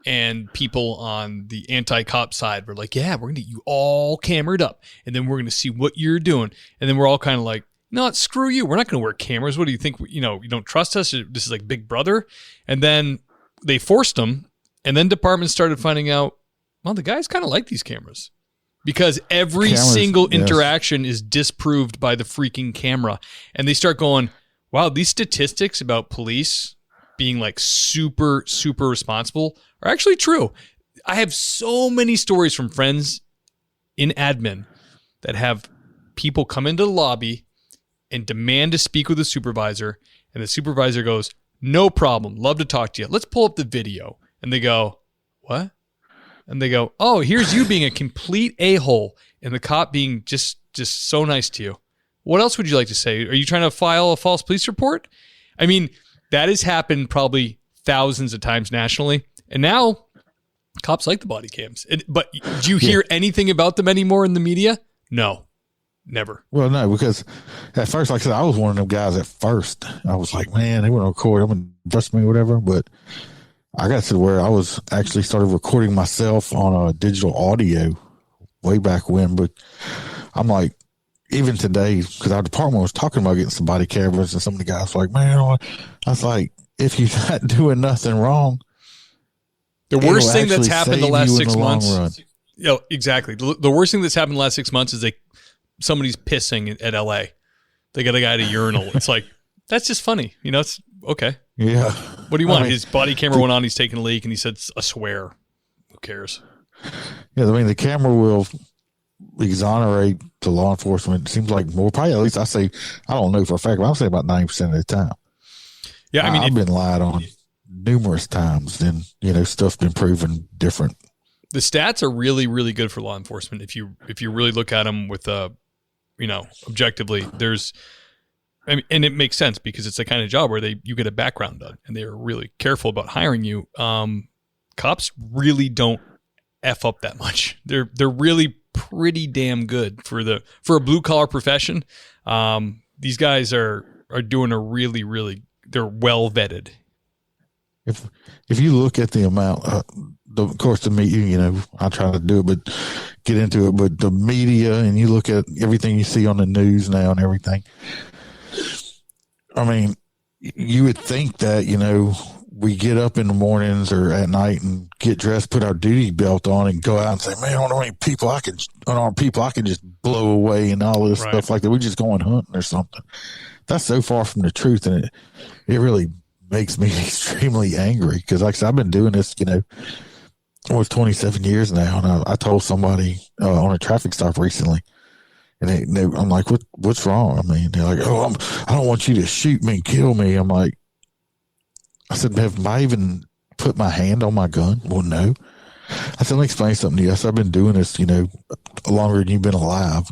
and people on the anti-cop side were like, yeah, we're going to get you all cameraed up, and then we're going to see what you're doing. And then we're all kind of like, no, screw you. We're not going to wear cameras. What do you think? You don't trust us? This is like Big Brother. And then they forced them, and then departments started finding out, well, the guys kind of like these cameras, because every single interaction is disproved by the freaking camera. And they start going, wow, these statistics about police being like super, super responsible are actually true. I have so many stories from friends in admin that have people come into the lobby and demand to speak with the supervisor. And the supervisor goes, no problem. Love to talk to you. Let's pull up the video. And they go, what? And they go, oh, here's you being a complete a-hole and the cop being just so nice to you. What else would you like to say? Are you trying to file a false police report? I mean, that has happened probably thousands of times nationally. And now cops like the body cams. But do you hear anything about them anymore in the media? No, never. Well, no, because at first, like I said, I was one of them guys at first. I was like, man, they want to record them and trust me or whatever. But I got to where I was actually started recording myself on a digital audio way back when. But I'm like, even today, because our department was talking about getting some body cameras, and some of the guys were like, man, I was like, if you're not doing nothing wrong, the worst thing that's happened the last 6 months. Exactly. The worst thing that's happened the last 6 months is somebody's pissing at LA. They got a guy at a urinal. It's like, that's just funny. It's okay. Yeah. What do you want? His body camera went on. He's taking a leak and he said a swear. Who cares? Yeah. I mean, the camera will exonerate the law enforcement. It seems like more, probably at least I don't know for a fact, but I'll say about 90% of the time. Yeah. I mean, I've been lied on numerous times, and stuff's been proven different. The stats are really, really good for law enforcement. If you really look at them with objectively, and it makes sense because it's the kind of job where you get a background done, and they're really careful about hiring you. Cops really don't F up that much. They're really pretty damn good for a blue collar profession. These guys are doing a really, really, they're well vetted. If you look at the amount, of course, the media, I try to do it, but get into it. But the media, and you look at everything you see on the news now and everything. I mean, you would think that, we get up in the mornings or at night and get dressed, put our duty belt on, and go out and say, man, I don't know how many people I can just blow away and all this stuff like that. We're just going hunting or something. That's so far from the truth, and it really makes me extremely angry because, like I said, I've been doing this, almost 27 years now, and I told somebody on a traffic stop recently, and I'm like, what's wrong? I mean, they're like, oh, I don't want you to shoot me and kill me. I'm like, I said, have I even put my hand on my gun? Well, no. I said, let me explain something to you. I said, I've been doing this, longer than you've been alive.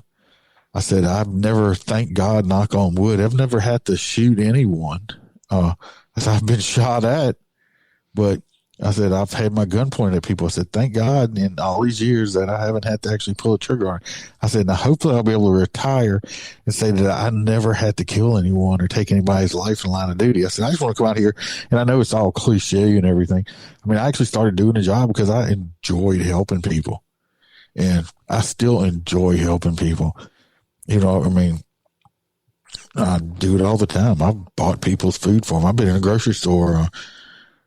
I said, I've never, thank God, knock on wood, I've never had to shoot anyone. I said, I've been shot at, but I said, I've had my gun pointed at people. I said, thank God in all these years that I haven't had to actually pull a trigger on. I said, now hopefully I'll be able to retire and say that I never had to kill anyone or take anybody's life in line of duty. I said, I just want to come out here, and I know it's all cliche and everything. I mean, I actually started doing the job because I enjoyed helping people, and I still enjoy helping people. I mean, I do it all the time. I've bought people's food for them. I've been in a grocery store,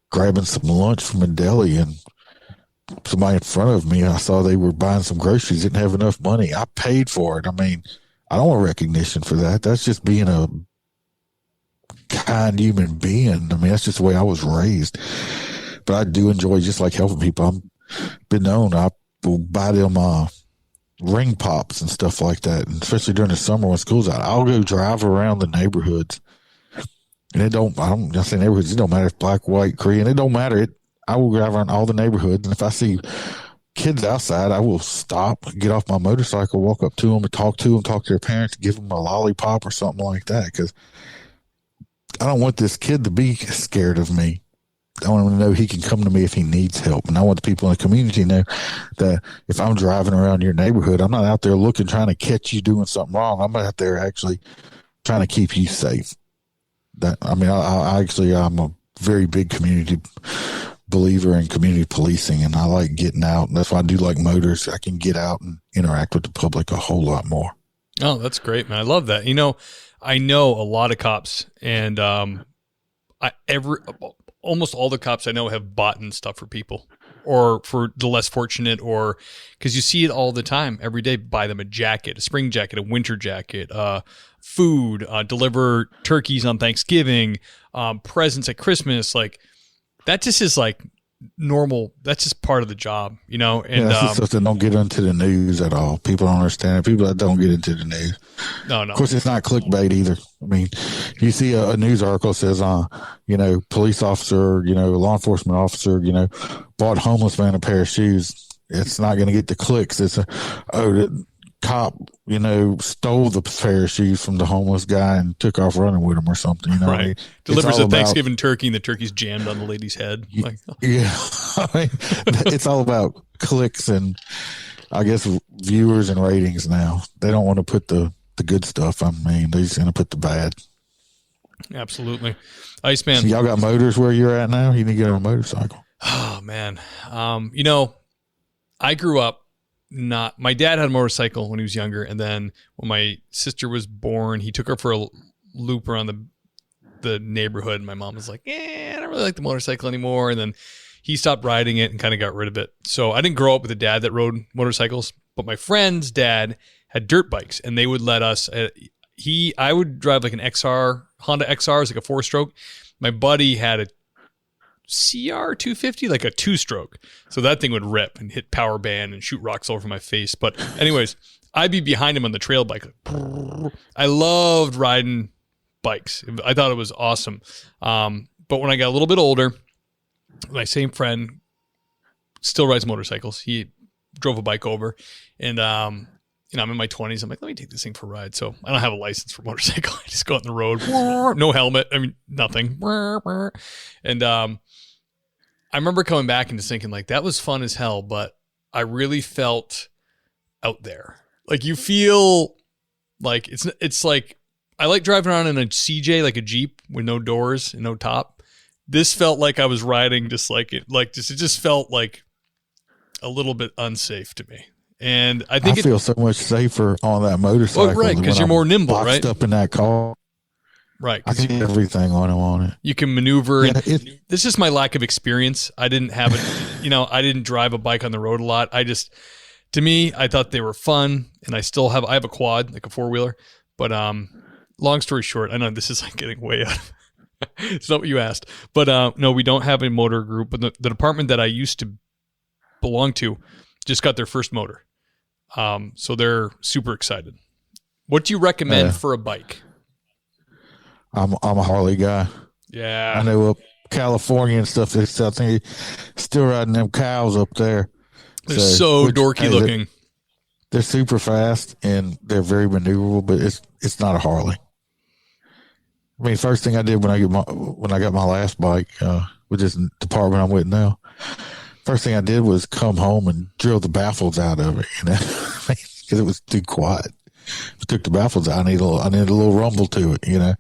grabbing some lunch from a deli, and somebody in front of me, I saw they were buying some groceries, didn't have enough money. I paid for it. I mean, I don't want recognition for that. That's just being a kind human being. I mean, that's just the way I was raised. But I do enjoy just like helping people. I've been known, I will buy them ring pops and stuff like that. And especially during the summer when school's out, I'll go drive around the neighborhoods. And I don't say neighborhoods, it don't matter if black, white, Korean, it don't matter. I will drive around all the neighborhoods, and if I see kids outside, I will stop, get off my motorcycle, walk up to them and talk to their parents, give them a lollipop or something like that, because I don't want this kid to be scared of me. I want him to know he can come to me if he needs help. And I want the people in the community to know that if I'm driving around your neighborhood, I'm not out there trying to catch you doing something wrong. I'm out there actually trying to keep you safe. I'm a very big community believer in community policing, and I like getting out. And that's why I do like motors. I can get out and interact with the public a whole lot more. Oh, that's great, man. I love that. I know a lot of cops, and almost all the cops I know have bought stuff for people or for the less fortunate, or because you see it all the time, every day. Buy them a jacket, a spring jacket, a winter jacket, food, deliver turkeys on Thanksgiving, presents at Christmas. Like that just is like normal. That's just part of the job, you know? And that's just stuff that don't get into the news at all. People don't understand it. People that don't get into the news. No. Of course, it's not clickbait either. I mean, you see a news article says, police officer, law enforcement officer, bought homeless man a pair of shoes. It's not going to get the clicks. It's the cop, stole the pair of shoes from the homeless guy and took off running with him or something. Right. I mean, Delivers a Thanksgiving turkey and the turkey's jammed on the lady's head. Yeah. I mean, it's all about clicks and I guess viewers and ratings now. They don't want to put the good stuff. I mean, they're just going to put the bad. Absolutely. Iceman. So y'all got motors where you're at now? You need to get on a motorcycle. Oh, man. I grew up my dad had a motorcycle when he was younger. And then when my sister was born, he took her for a loop around the neighborhood. And my mom was like, I don't really like the motorcycle anymore. And then he stopped riding it and kind of got rid of it. So I didn't grow up with a dad that rode motorcycles, but my friend's dad had dirt bikes and they would let us, I would drive like an Honda XR, it's like a 4-stroke. My buddy had a CR 250, like a 2-stroke. So that thing would rip and hit power band and shoot rocks all over my face. But anyways, I'd be behind him on the trail bike. I loved riding bikes. I thought it was awesome. But when I got a little bit older, my same friend still rides motorcycles. He drove a bike over and, I'm in my 20s. I'm like, let me take this thing for a ride. So I don't have a license for motorcycle. I just go on the road, no helmet. I mean, nothing. And I remember coming back and just thinking like, that was fun as hell, but I really felt out there. Like you feel like it's like, I like driving around in a CJ, like a Jeep with no doors and no top. This felt like I was riding it just felt like a little bit unsafe to me. And I think I feel so much safer on that motorcycle. Oh, right, because you're more nimble, right? Up in that car, right? I can do everything on it. You can maneuver. Yeah, this is just my lack of experience. I didn't have it. I didn't drive a bike on the road a lot. To me, I thought they were fun, and I have a quad, like a 4-wheeler. But long story short, I know this is like getting way out. It's not what you asked, but no, we don't have a motor group. But the department that I used to belong to just got their first motor. So they're super excited. What do you recommend for a bike? I'm a Harley guy. Yeah. I know up California and stuff, they're still riding them cows up there. They're so dorky looking. They're super fast and they're very maneuverable, but it's not a Harley. I mean, first thing I did when I got my last bike, with this department I'm with now, first thing I did was come home and drill the baffles out of it, because it was too quiet. If I took the baffles out, I need a little rumble to it,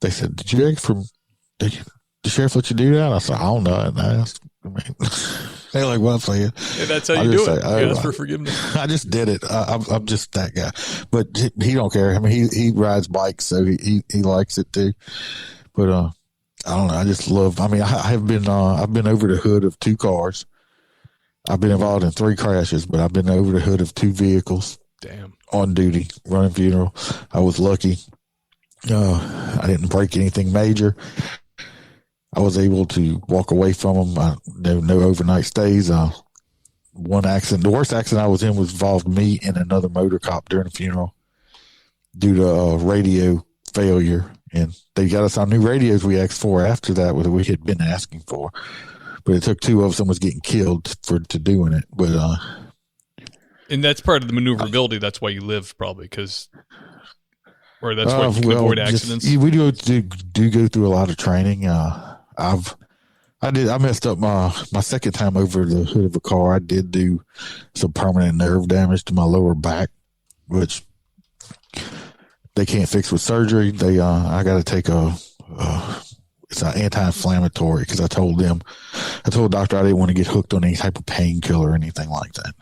They said, did the sheriff let you do that? I said, I don't know. And I asked, they're like, what I'm saying. Yeah, that's how you do it. You ask for forgiveness. I just did it. I'm just that guy. But he don't care. I mean, he rides bikes, so he likes it too. But I don't know. I just love. I mean, I've been over the hood of 2 cars. I've been involved in 3 crashes, but I've been over the hood of 2 vehicles. Damn. On duty, running funeral. I was lucky. I didn't break anything major. I was able to walk away from them. No overnight stays. One accident, the worst accident I was in involved me and another motorcop during the funeral due to radio failure. And they got us on new radios we asked for after that, what we had been asking for. But it took 2 of them was getting killed to doing it. But and that's part of the maneuverability. That's why you live, probably, or that's why you can avoid accidents. We do go through a lot of training. I messed up my second time over the hood of a car. I did do some permanent nerve damage to my lower back, which they can't fix with surgery. I got to take it's an anti-inflammatory, because I told the doctor I didn't want to get hooked on any type of painkiller or anything like that.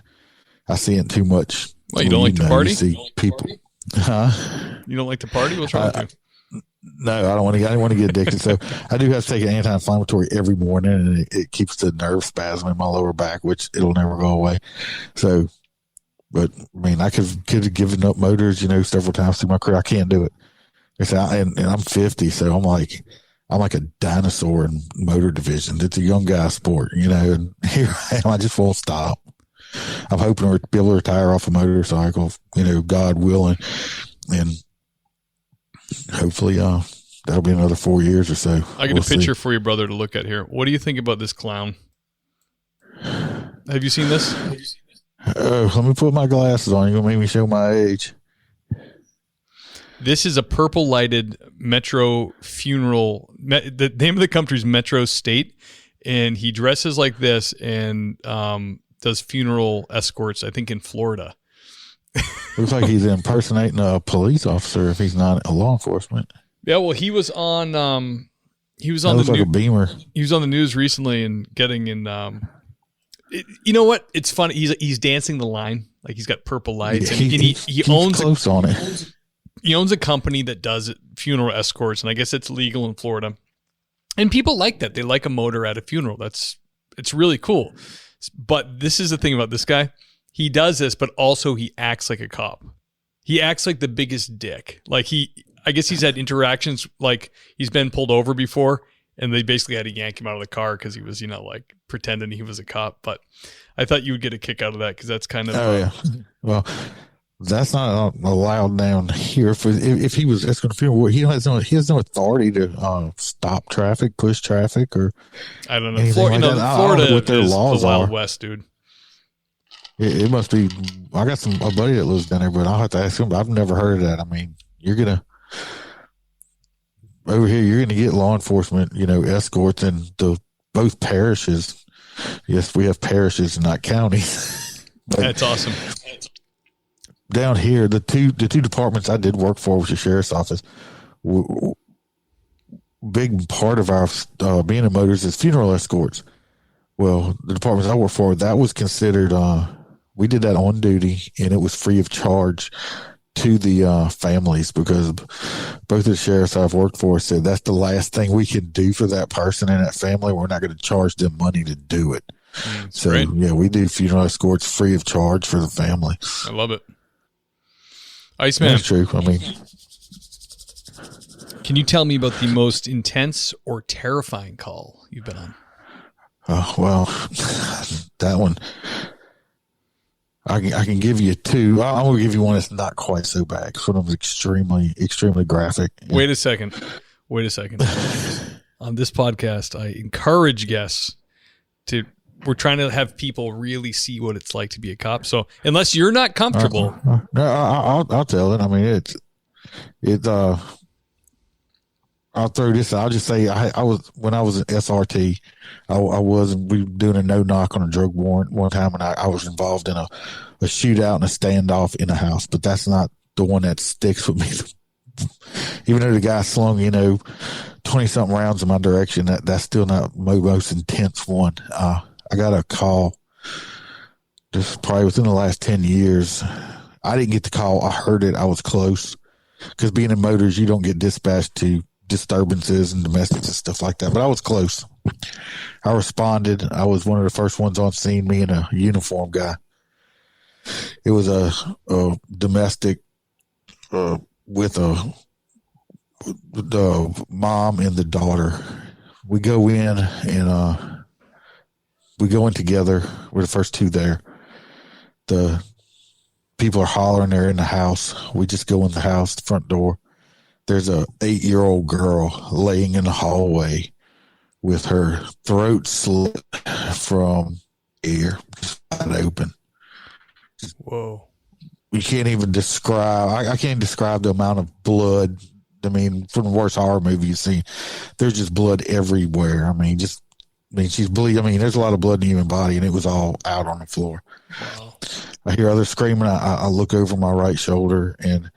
I see it too much. Well, you don't like to party? You see people, huh? You don't like to party? What's wrong with you? No, I don't want to get addicted. So I do have to take an anti-inflammatory every morning, and it keeps the nerve spasm in my lower back, which it'll never go away. So, but I mean, I could have given up motors, several times through my career. I can't do it. And I'm 50, so I'm like, I'm like a dinosaur in motor division. It's a young guy sport, and here I am. I just won't stop. I'm hoping to be able to retire off a motorcycle, God willing. And hopefully, that'll be another 4 years or so. I got a picture for your brother to look at here. What do you think about this clown? Have you seen this? Let me put my glasses on. You're going to make me show my age. This is a purple lighted Metro funeral. The name of the company is Metro State, and he dresses like this and does funeral escorts, I think, in Florida. Looks like he's impersonating a police officer if he's not a law enforcement. Yeah, well, he was on the like a Beamer. He was on the news recently and getting in. You know what? It's funny. He's dancing the line, like he's got purple lights, and he owns close on it. He owns a company that does funeral escorts, and I guess it's legal in Florida. And people like that. They like a motor at a funeral. It's really cool. But this is the thing about this guy. He does this, but also he acts like a cop. He acts like the biggest dick. Like I guess he's had interactions, like he's been pulled over before, and they basically had to yank him out of the car because he was, like pretending he was a cop. But I thought you would get a kick out of that because that's kind of. Oh, yeah. Well, that's not allowed down here. If he was escorting a funeral, he has no authority to stop traffic, push traffic, or I don't know. Florida what their is laws the Wild are. West, dude. It must be. I got a buddy that lives down there, but I'll have to ask him. But I've never heard of that. I mean, over here, you're gonna get law enforcement, escorts in both parishes. Yes, we have parishes and not counties. That's awesome. Down here, the two departments I did work for, was the sheriff's office. Big part of our being in motors is funeral escorts. Well, the departments I work for, that was considered. We did that on duty, and it was free of charge to the families, because both of the sheriffs I've worked for said that's the last thing we can do for that person and that family. We're not going to charge them money to do it. So great. Yeah, we do funeral escorts free of charge for the family. I love it. Iceman. That's true. I mean, can you tell me about the most intense or terrifying call you've been on? Well, that one, I can give you two. I'm going to give you one that's not quite so bad, because one of them is extremely, extremely graphic. Wait a second. On this podcast, I encourage guests we're trying to have people really see what it's like to be a cop. So unless you're not comfortable. No, I'll tell it. I mean, I'll throw this. I'll just say I was, when I was at SRT, we were doing a no knock on a drug warrant one time, and I was involved in a shootout and a standoff in a house. But that's not the one that sticks with me. Even though the guy slung 20-something rounds in my direction, that's still not my most intense one. I got a call just probably within the last 10 years. I didn't get the call. I heard it. I was close, because being in motors, you don't get dispatched to disturbances and domestics and stuff like that. But I was close. I responded. I was one of the first ones on scene, me and a uniform guy. It was a domestic with the mom and the daughter. We go in and we go in together. We're the first two there. The people are hollering. They're in the house. We just go in the house, the front door. There's a 8-year-old girl laying in the hallway with her throat slit from air, just wide open. Whoa. You can't even describe. I can't describe the amount of blood. I mean, from the worst horror movie you've seen, there's just blood everywhere. She's bleeding. There's a lot of blood in the human body, and it was all out on the floor. Wow. I hear others screaming. I look over my right shoulder, and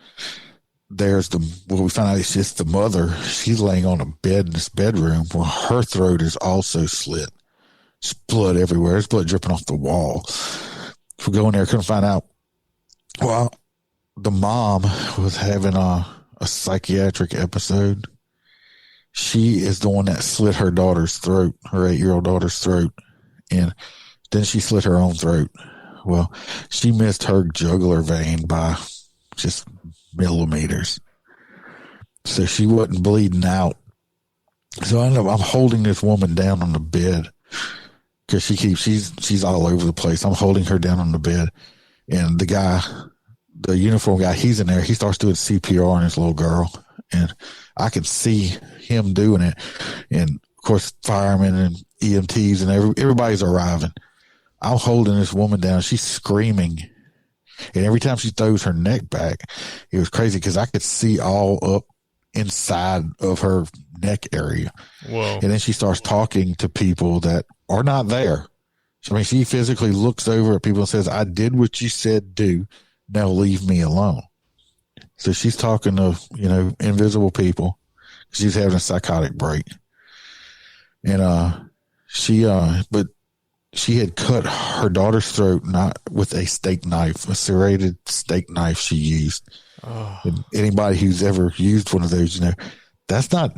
there's we found out it's just the mother. She's laying on a bed in this bedroom. Well, her throat is also slit. There's blood everywhere. There's blood dripping off the wall. We go in there, couldn't find out. Well, the mom was having a psychiatric episode. She is the one that slit her daughter's throat, her 8-year-old daughter's throat, and then she slit her own throat. Well, she missed her jugular vein by just millimeters. So she wasn't bleeding out So I'm holding this woman down on the bed because she's all over the place. I'm holding her down on the bed, and the uniform guy, he's in there. He starts doing CPR on this little girl, and I can see him doing it. And of course, firemen and EMTs and everybody's arriving. I'm holding this woman down. She's screaming. And every time she throws her neck back, it was crazy because I could see all up inside of her neck area. Whoa. And then she starts talking to people that are not there. I mean, she physically looks over at people and says, I did what you said do. Now leave me alone. So she's talking to, invisible people. She's having a psychotic break. And but she had cut her daughter's throat, not with a steak knife, a serrated steak knife she used. Oh. And anybody who's ever used one of those, that's not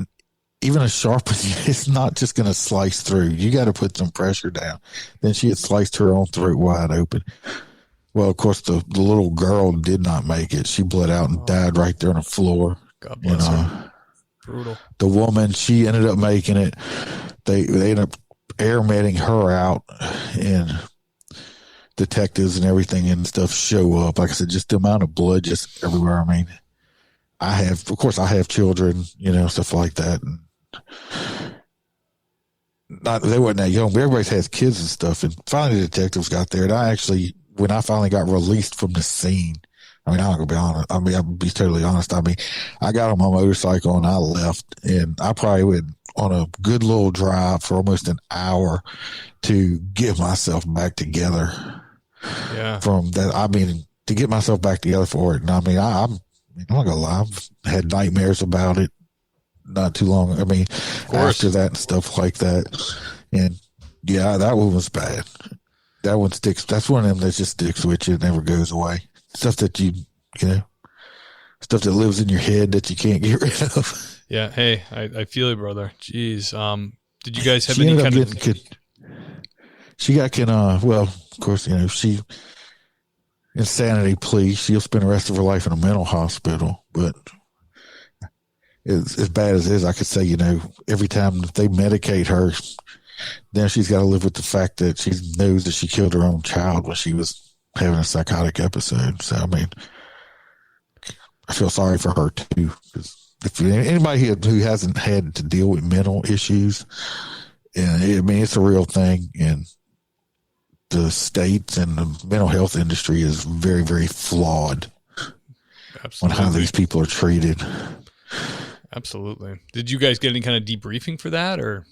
even as sharp as it's not just going to slice through. You got to put some pressure down. Then she had sliced her own throat wide open. Well, of course, the little girl did not make it. She bled out and died right there on the floor. God bless her. Brutal. The woman, she ended up making it. They ended up air medding her out, and detectives and everything and stuff show up. Like I said, just the amount of blood just everywhere. I mean, I have children, stuff like that. And they weren't that young, but everybody has kids and stuff. And finally the detectives got there. And when I finally got released from the scene, I mean, I'm going to be honest. I mean, I'll be totally honest. I mean, I got on my motorcycle and I left, and I probably went on a good little drive for almost an hour to get myself back together. Yeah. From that, I mean, to get myself back together for it. And I mean, I'm not gonna lie, I've had nightmares about it not too long. I mean, after that and stuff like that. And yeah, that one was bad. That one sticks. That's one of them that just sticks with you. It never goes away. Stuff that stuff that lives in your head that you can't get rid of. Yeah. Hey, I feel you, brother. Jeez. Did you guys have any kind of? She got well, of course, she insanity plea. She'll spend the rest of her life in a mental hospital. But as bad as it is, I could say, every time they medicate her, then she's got to live with the fact that she knows that she killed her own child when she was having a psychotic episode. So, I mean, I feel sorry for her too. If anybody who hasn't had to deal with mental issues, and I mean, it's a real thing, and the states and the mental health industry is very, very flawed. Absolutely. On how these people are treated. Absolutely. Did you guys get any kind of debriefing for that, or?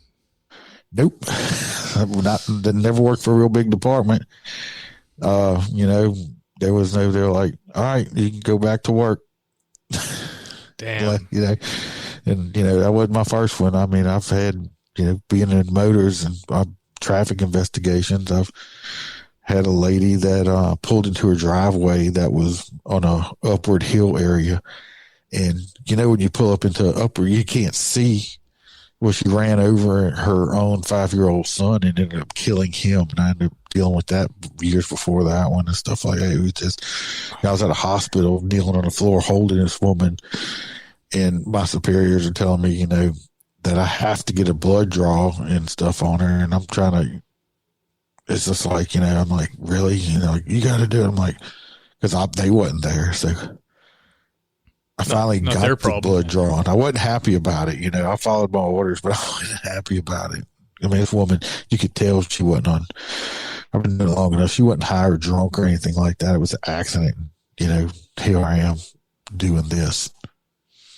Nope. That never worked for a real big department. They were like, all right, you can go back to work. Damn. And that wasn't my first one. I mean, I've had, being in motors and traffic investigations, I've had a lady that pulled into her driveway that was on a upward hill area. And, when you pull up into upward, you can't see. Well, she ran over her own 5-year-old son and ended up killing him. And I ended up dealing with that years before that one and stuff like that. It was just, I was at a hospital kneeling on the floor holding this woman, and my superiors are telling me, that I have to get a blood draw and stuff on her. And I'm trying to, it's just like, I'm like, really? You got to do it. I'm like, because they wasn't there. So I finally got the blood drawn. I wasn't happy about it. I followed my orders, but I wasn't happy about it. I mean, this woman, you could tell she wasn't on, I've been doing it long enough. She wasn't high or drunk or anything like that. It was an accident. Here I am doing this.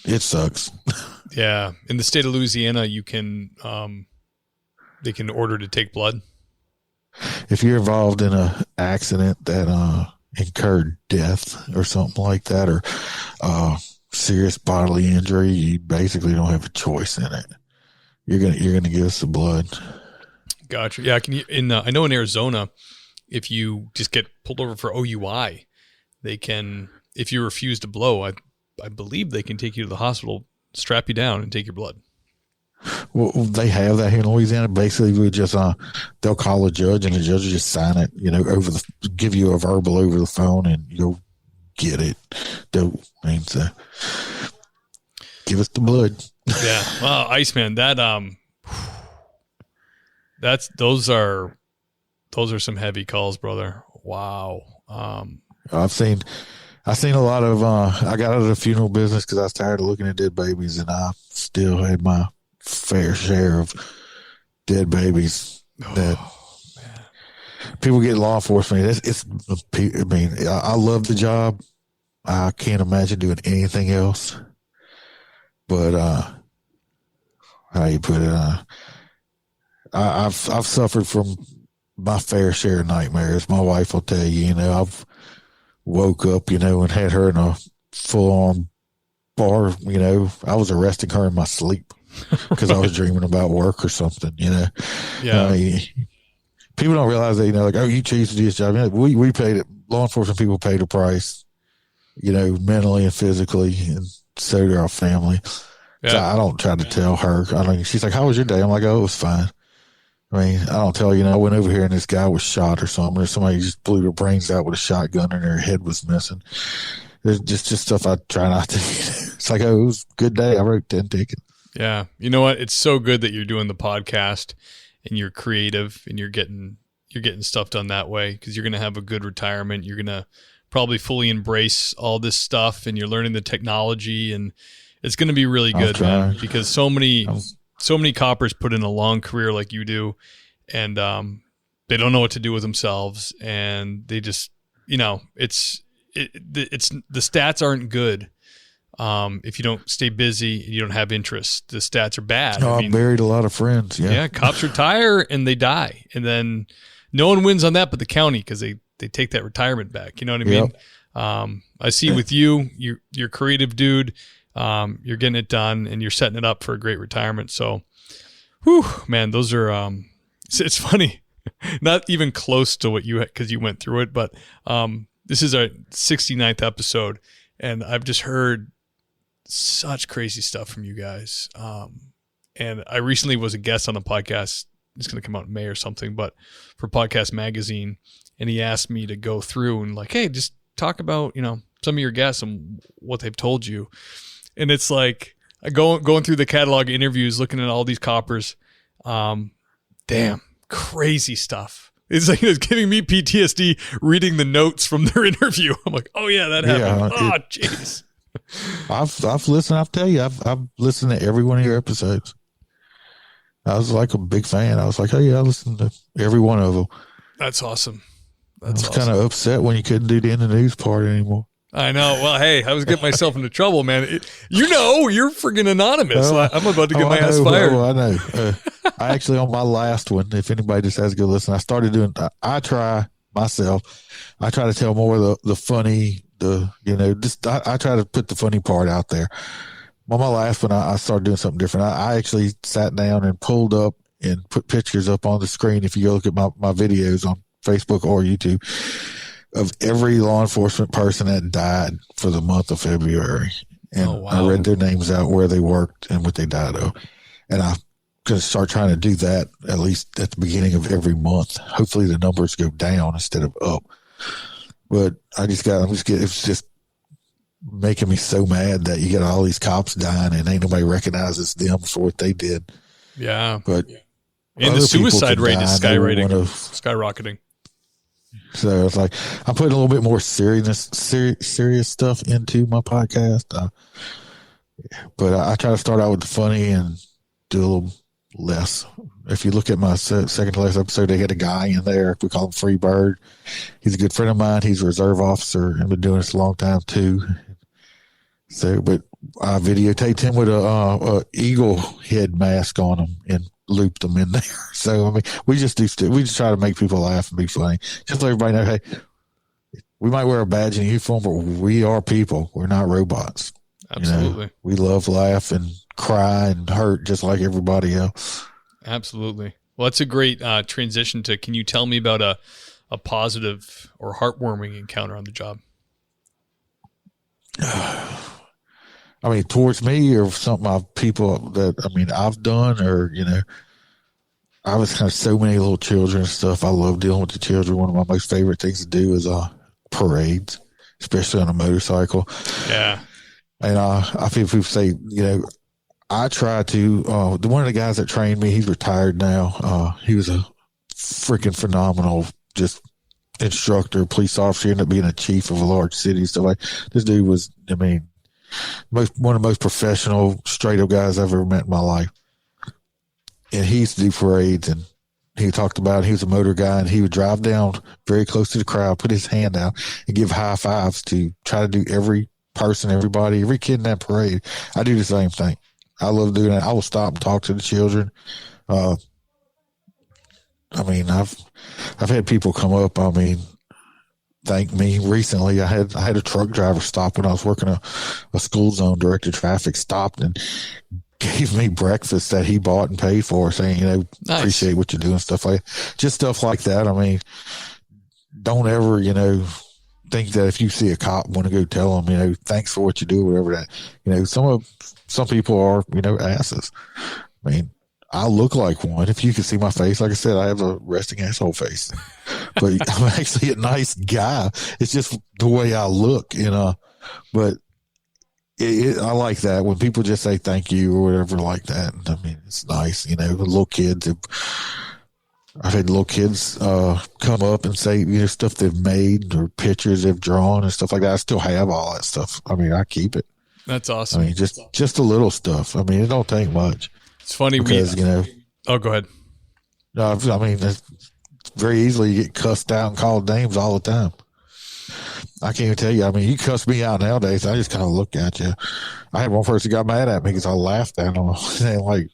It sucks. Yeah. In the state of Louisiana, you can, they can order to take blood. If you're involved in an accident that incurred death or something like that, or serious bodily injury, you basically don't have a choice in it. You're gonna give us the blood. Gotcha. Yeah. I know in Arizona, if you just get pulled over for OUI, they can, if you refuse to blow, I believe they can take you to the hospital, strap you down, and take your blood. Well, they have that here in Louisiana. Basically, we just they'll call a judge, and the judge will just sign it. Give you a verbal over the phone, and you'll get it. Give us the blood. Yeah. Wow, Iceman, those are some heavy calls, brother. Wow. I've seen a lot of, I got out of the funeral business because I was tired of looking at dead babies, and I still had my fair share of dead babies that people get law enforcement. I love the job. I can't imagine doing anything else. But, how you put it, I've suffered from my fair share of nightmares. My wife will tell you, I've woke up, and had her in a full-on bar. I was arresting her in my sleep because I was dreaming about work or something. Yeah. People don't realize that, like, oh, you choose to do this job. We paid it. Law enforcement people paid a price, mentally and physically, and so did our family. Yeah. So I don't try to tell her. She's like, how was your day? I'm like, oh, it was fine. I don't tell her, I went over here and this guy was shot or something, or somebody just blew their brains out with a shotgun and their head was missing. There's just stuff I try not to. It's like, oh, it was a good day. I wrote 10 tickets. Yeah. You know what? It's so good that you're doing the podcast and you're creative and you're getting stuff done that way, because you're going to have a good retirement. You're going to probably fully embrace all this stuff, and you're learning the technology, and it's going to be really good, man, because so many coppers put in a long career like you do, and they don't know what to do with themselves, and they just, it's the stats aren't good. If you don't stay busy and you don't have interest, the stats are bad. I buried a lot of friends. Yeah. Cops retire and they die, and then no one wins on that but the county, because they take that retirement back. You know what I mean? I see with you're a creative dude. You're getting it done and you're setting it up for a great retirement. So, whew, man, those are, it's funny, not even close to what cause you went through it, but, this is our 69th episode, and I've just heard such crazy stuff from you guys. And I recently was a guest on a podcast. It's going to come out in May or something, but for Podcast Magazine. And he asked me to go through and like, hey, just talk about, some of your guests and what they've told you. And it's like, going through the catalog of interviews, looking at all these coppers, damn, crazy stuff. It's like, it's giving me PTSD reading the notes from their interview. I'm like, oh yeah, that happened. Oh, jeez. I've listened. I'll tell you, I've listened to every one of your episodes. I was like a big fan. I was like, oh yeah, I listened to every one of them. That's awesome. I was kind of upset when you couldn't do the in the news part anymore. I know. Well, hey, I was getting myself into trouble, man. You're freaking anonymous. I'm about to get my ass fired. I know. I actually, on my last one, if anybody just has to go listen, I started doing, I try to tell more of the funny, I try to put the funny part out there. On my last one, I started doing something different. I actually sat down and pulled up and put pictures up on the screen. If you go look at my videos on Facebook or YouTube, of every law enforcement person that died for the month of February. And I read their names out, where they worked and what they died of. And I'm going to start trying to do that at least at the beginning of every month. Hopefully the numbers go down instead of up. But it's just making me so mad that you got all these cops dying and ain't nobody recognizes them for what they did. Yeah. But and the suicide rate is skyrocketing. So it's like I'm putting a little bit more serious stuff into my podcast. But I try to start out with the funny and do a little less. If you look at my second to last episode, they had a guy in there. We call him Free Bird. He's a good friend of mine. He's a reserve officer and been doing this a long time too. So, but I videotaped him with a eagle head mask on him and looped them in there. So, we just try to make people laugh and be funny. Just let everybody know, hey, we might wear a badge and a uniform, but we are people. We're not robots. Absolutely. We love, laugh, and cry and hurt just like everybody else. Absolutely. Well, that's a great transition to, can you tell me about a positive or heartwarming encounter on the job? Towards me, or something I've done, or, I was kind of so many little children and stuff. I love dealing with the children. One of my most favorite things to do is parades, especially on a motorcycle. Yeah. And I feel people say, I try to, one of the guys that trained me, he's retired now. He was a freaking phenomenal, just instructor, police officer, ended up being a chief of a large city. So like, this dude was, I mean, one of the most professional, straight up guys I've ever met in my life. And he used to do parades, and he talked about, he was a motor guy, and he would drive down very close to the crowd, put his hand out and give high fives to try to do every person, everybody, every kid in that parade. I do the same thing. I love doing that. I will stop and talk to the children. I mean, I've had people come up, I mean, thank me. Recently, I had a truck driver stop when I was working a school zone, directed traffic, stopped and gave me breakfast that he bought and paid for, saying, you know, nice. Appreciate what you're doing, stuff like that. I mean, don't ever, you know, think that if you see a cop, want to go tell them, you know, thanks for what you do, whatever that, you know, some people are, you know, asses. I mean, I look like one. If you can see my face, like I said, I have a resting asshole face, but I'm actually a nice guy. It's just the way I look, you know, but I like that when people just say thank you or whatever like that. I mean, it's nice, you know, the little kids. I've had little kids come up and say, you know, stuff they've made or pictures they've drawn and stuff like that. I still have all that stuff. I mean, I keep it. That's awesome. I mean, just the little stuff. I mean, it don't take much. It's funny because, you know. Oh, go ahead. No, I mean, it's very easily you get cussed out and called names all the time. I can't even tell you. I mean, you cuss me out nowadays, I just kind of look at you. I had one person got mad at me because I laughed at him and like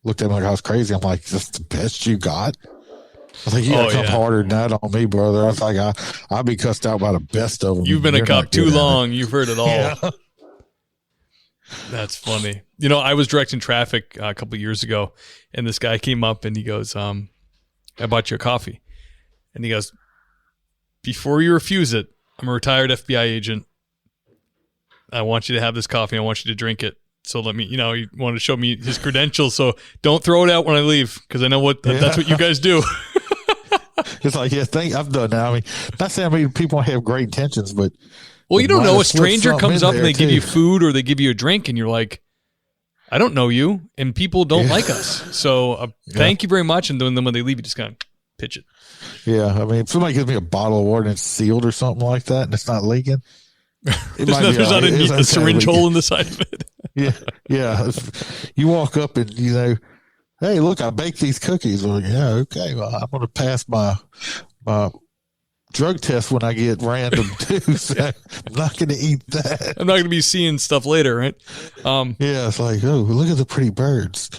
looked at me like I was crazy. I'm like, "That's the best you got?" I was like, "You gotta come harder than that on me, brother." I was like, I'll be cussed out by the best of them. You've been a cop too long. You've heard it all. Yeah. That's funny. You know, I was directing traffic a couple of years ago, and this guy came up and he goes, I bought you a coffee. And he goes, before you refuse it, I'm a retired FBI agent. I want you to have this coffee. I want you to drink it. So let me, you know, he wanted to show me his credentials. So don't throw it out when I leave, because I know that's what you guys do. It's like, yeah, I've done that. I mean, not saying I mean people have great intentions, but well, you don't know. A stranger comes up and they give you food or they give you a drink, and you're like, I don't know you, and people don't like us. So thank you very much. And then when they leave, you just kind of pitch it. Yeah, I mean, if somebody gives me a bottle of water and it's sealed or something like that, and it's not leaking, there's not a syringe hole in the side of it. Yeah. You walk up and, you know, hey, look, I baked these cookies. Well, yeah, okay. Well, I'm going to pass my drug test when I get random too. So I'm not going to eat that. I'm not going to be seeing stuff later, right? Yeah, it's like, oh, look at the pretty birds.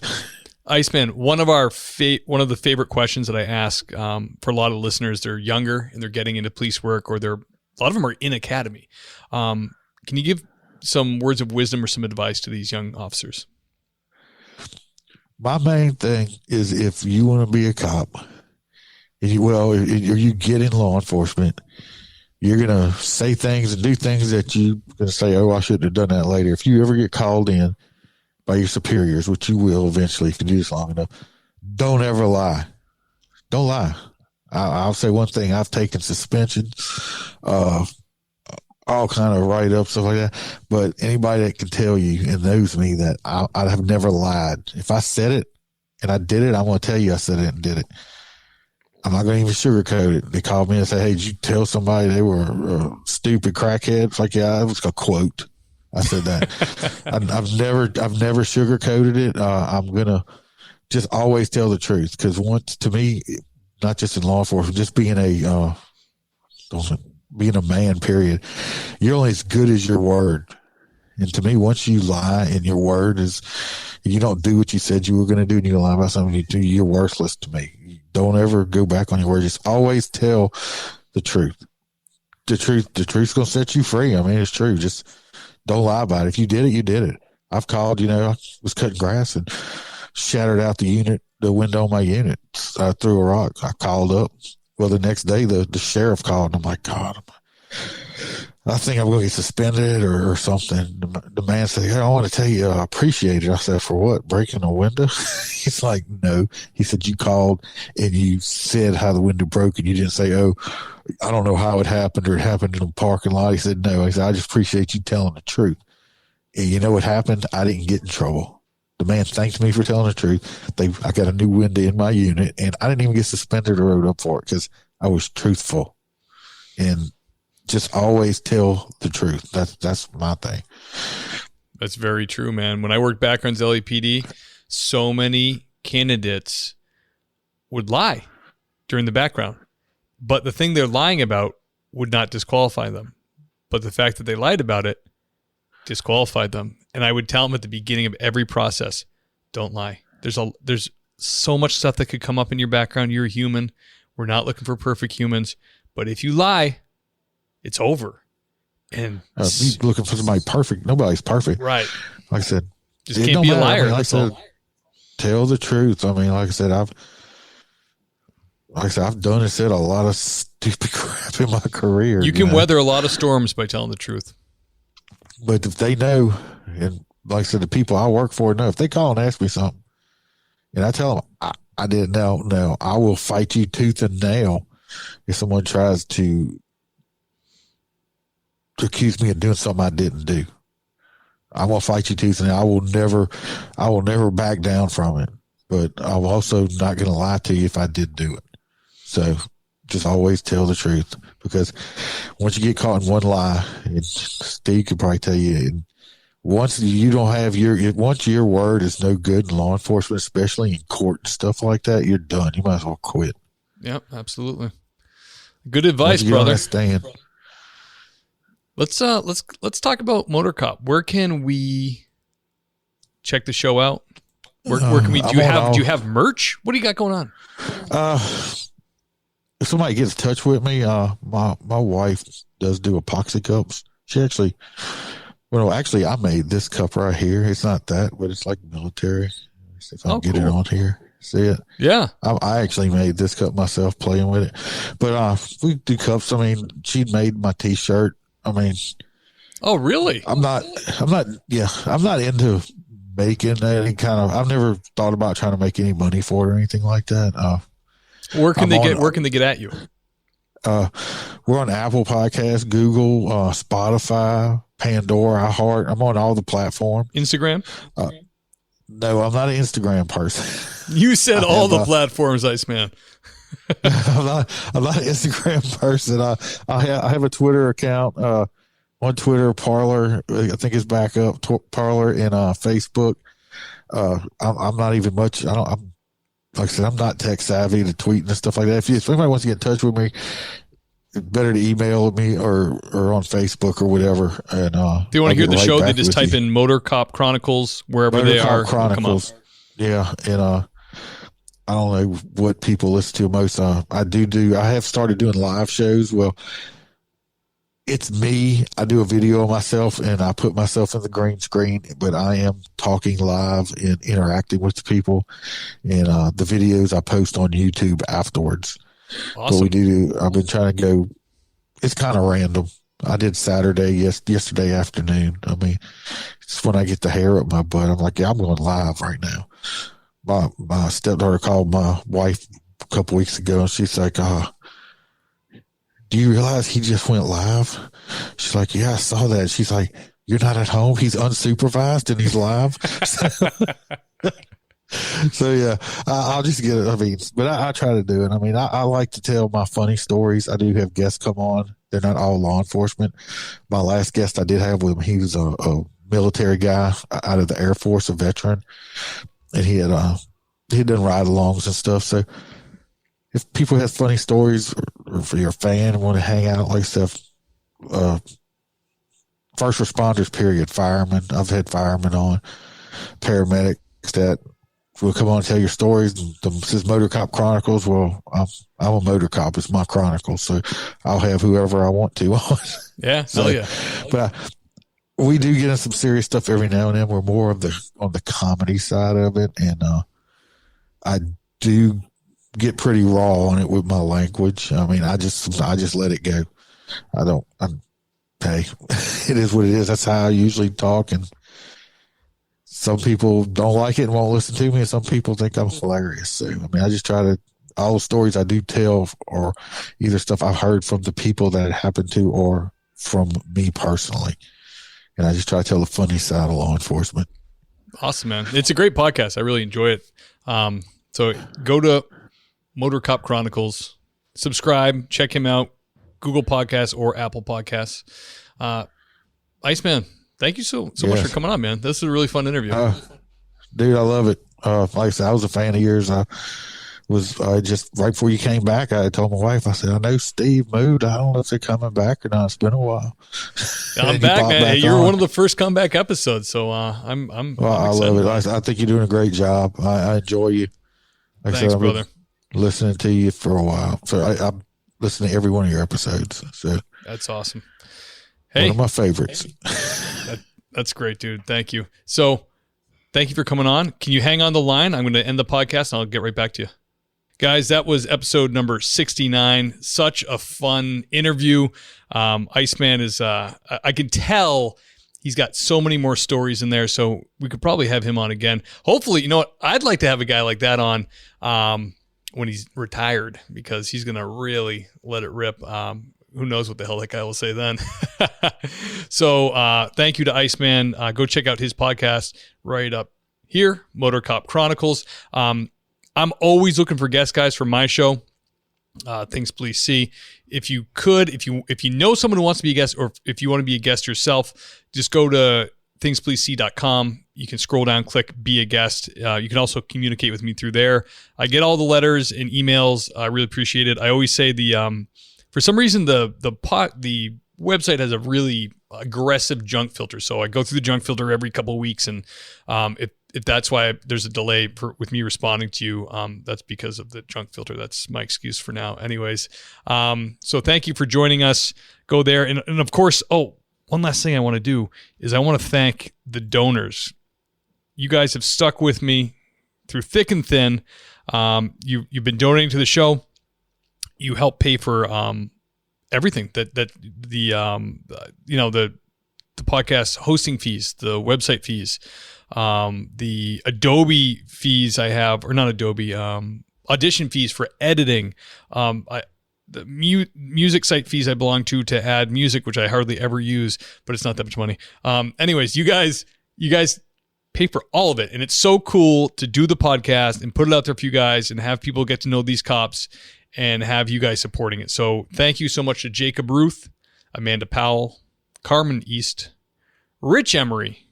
Iceman, one of the favorite questions that I ask for a lot of listeners, they're younger and they're getting into police work, or a lot of them are in academy. Can you give some words of wisdom or some advice to these young officers? My main thing is, if you want to be a cop, or you get in law enforcement, you're going to say things and do things that you're going to say, oh, I shouldn't have done that later. If you ever get called in by your superiors, which you will eventually if you do this long enough, don't ever lie. Don't lie. I'll say one thing. I've taken suspensions, all kind of write-ups, stuff like that. But anybody that can tell you and knows me that I have never lied. If I said it and I did it, I'm going to tell you I said it and did it. I'm not going to even sugarcoat it. They called me and said, hey, did you tell somebody they were a stupid crackhead? It's like, yeah, it was a quote. I said that. I've never sugarcoated it. I'm going to just always tell the truth. Because once, to me, not just in law enforcement, just being a man, period, you're only as good as your word. And to me, once you lie and your word is, you don't do what you said you were going to do and you lie about something you do, you're worthless to me. Don't ever go back on your word. Just always tell the truth. The truth's going to set you free. I mean, it's true. Just don't lie about it. If you did it, you did it. I've called, I was cutting grass and shattered out the window of my unit. I threw a rock. I called up. Well, the next day, the sheriff called, and I'm like, God, I think I'm going to get suspended or something. The man said, hey, I want to tell you, I appreciate it. I said, for what? Breaking a window? He's like, no. He said, you called and you said how the window broke, and you didn't say, oh, I don't know how it happened or it happened in the parking lot. He said, no. He said, I just appreciate you telling the truth. And you know what happened? I didn't get in trouble. The man thanked me for telling the truth. I got a new window in my unit, and I didn't even get suspended or wrote up for it because I was truthful. And just always tell the truth. That's my thing. That's very true, man. When I worked backgrounds LAPD, so many candidates would lie during the background. But the thing they're lying about would not disqualify them. But the fact that they lied about it disqualified them. And I would tell them at the beginning of every process, don't lie. There's so much stuff that could come up in your background. You're a human. We're not looking for perfect humans. But if you lie, it's over. And he's looking for somebody perfect. Nobody's perfect. Right. Like I said, just can't be a liar. I mean, like I said, tell the truth. I mean, like I said, I've done and said a lot of stupid crap in my career. You can weather a lot of storms by telling the truth. But if they know, and like I said, the people I work for know, if they call and ask me something, and I tell them I didn't know, no, I will fight you tooth and nail if someone tries to accuse me of doing something I didn't do. I'm gonna fight you tooth and nail. I will never back down from it. But I'm also not gonna lie to you if I did do it. So just always tell the truth, because once you get caught in one lie, and Steve could probably tell you, once you don't have once your word is no good in law enforcement, especially in court and stuff like that, you're done. You might as well quit. Yep, absolutely. Good advice, brother. Let's talk about Motorcop. Where can we check the show out? Where can we do you have merch? What do you got going on? If somebody gets in touch with me, my wife does do epoxy cups. She actually, I made this cup right here. It's not that, but it's like military. Let's see if I can get it on here. See it? Yeah. I actually made this cup myself, playing with it. But we do cups. I mean, she made my T-shirt. I mean, oh really? I'm not into making any kind of. I've never thought about trying to make any money for it or anything like that. Where can they get at you? We're on Apple Podcasts, Google, Spotify, Pandora, iHeart. I'm on all the platforms. Instagram? No, I'm not an Instagram person. You said all the platforms, Iceman. I'm not an Instagram person. I have a Twitter account. On Twitter, Parler, I think it's back up. Parler and Facebook. I'm not even much. Like I said, I'm not tech savvy to tweet and stuff like that. If anybody wants to get in touch with me, it's better to email me or on Facebook or whatever. And if you want to hear the show, they just type in Motorcop Chronicles wherever they are. Chronicles. Yeah, and I don't know what people listen to most. I have started doing live shows. Well, it's me. I do a video of myself and I put myself in the green screen, but I am talking live and interacting with the people. And the videos I post on YouTube afterwards. Awesome. But I've been trying to go. It's kind of random. I did Saturday, yesterday afternoon. I mean, it's when I get the hair up my butt. I'm like, yeah, I'm going live right now. My stepdaughter called my wife a couple weeks ago, and she's like, do you realize he just went live? She's like, yeah, I saw that. She's like, you're not at home. He's unsupervised and he's live. So yeah, I'll just get it. I mean, but I try to do it. I mean, I like to tell my funny stories. I do have guests come on. They're not all law enforcement. My last guest I did have with him, he was a military guy out of the Air Force, a veteran, and he done ride-alongs and stuff. So if people have funny stories, or if you're a fan and want to hang out like stuff, first responders, period, firemen. I've had firemen on, paramedics that will come on and tell your stories. This is Motorcop Chronicles. Well, I'm a Motorcop. It's my Chronicles, so I'll have whoever I want to on. Yeah, so, yeah. But we do get in some serious stuff every now and then. We're more on the comedy side of it, and I do get pretty raw on it with my language. I mean, I just let it go. Hey, it is what it is. That's how I usually talk, and some people don't like it and won't listen to me, and some people think I'm hilarious. So, I mean, I just try to, all the stories I do tell are either stuff I've heard from the people that it happened to or from me personally. And I just try to tell the funny side of law enforcement. Awesome, man. It's a great podcast. I really enjoy it. So go to Motorcop Chronicles, subscribe, check him out, Google Podcasts or Apple Podcasts. Iceman, thank you so much for coming on, man. This is a really fun interview. Dude, I love it. Like I said, I was a fan of yours. I just right before you came back, I told my wife, I said, I know Steve moved. I don't know if they're coming back or not. It's been a while. I'm back, man. Hey, you're one of the first comeback episodes, so I'm I love it. I think you're doing a great job. I enjoy you. Like Thanks, I said, brother. Listening to you for a while. So I'm listening to every one of your episodes. So that's awesome. Hey, one of my favorites. That's great, dude. Thank you. So thank you for coming on. Can you hang on the line? I'm going to end the podcast and I'll get right back to you. Guys, that was episode number 69. Such a fun interview. Iceman is, I can tell he's got so many more stories in there, so we could probably have him on again. Hopefully, you know what? I'd like to have a guy like that on when he's retired, because he's going to really let it rip. Who knows what the hell that guy will say then. So thank you to Iceman. Go check out his podcast right up here, Motorcop Chronicles. I'm always looking for guest guys for my show. Things Please See. If you know someone who wants to be a guest, or if you want to be a guest yourself, just go to thingspleasesee.com. You can scroll down, click Be a Guest. You can also communicate with me through there. I get all the letters and emails. I really appreciate it. I always say for some reason the website has a really aggressive junk filter, so I go through the junk filter every couple of weeks, and if that's why there's a delay with me responding to you, that's because of the junk filter. That's my excuse for now. Anyways, so thank you for joining us. Go there. And of course, one last thing I want to do is I want to thank the donors. You guys have stuck with me through thick and thin. You've been donating to the show. You help pay for everything that the podcast hosting fees, the website fees, the Adobe fees I have, or not Adobe, Audition fees for editing, the music site fees I belong to add music, which I hardly ever use, but it's not that much money. Anyways, you guys pay for all of it, and it's so cool to do the podcast and put it out there for you guys and have people get to know these cops and have you guys supporting it. So thank you so much to Jacob Ruth, Amanda Powell, Carmen East, Rich Emery,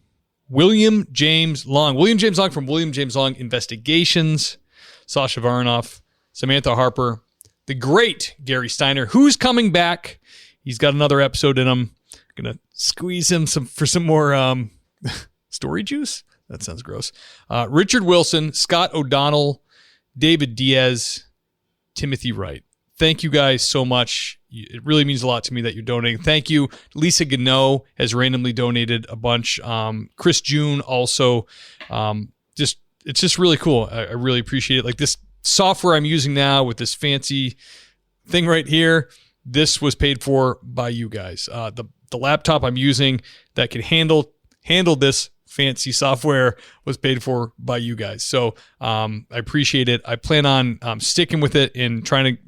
William James Long from William James Long Investigations, Sasha Varnoff, Samantha Harper, the great Gary Steiner, who's coming back. He's got another episode in him. I'm going to squeeze him for some more story juice. That sounds gross. Richard Wilson, Scott O'Donnell, David Diaz, Timothy Wright. Thank you guys so much. It really means a lot to me that you're donating. Thank you. Lisa Gano has randomly donated a bunch. Chris June also. It's just really cool. I really appreciate it. Like this software I'm using now with this fancy thing right here, this was paid for by you guys. The laptop I'm using that can handle this fancy software was paid for by you guys. So I appreciate it. I plan on sticking with it and trying to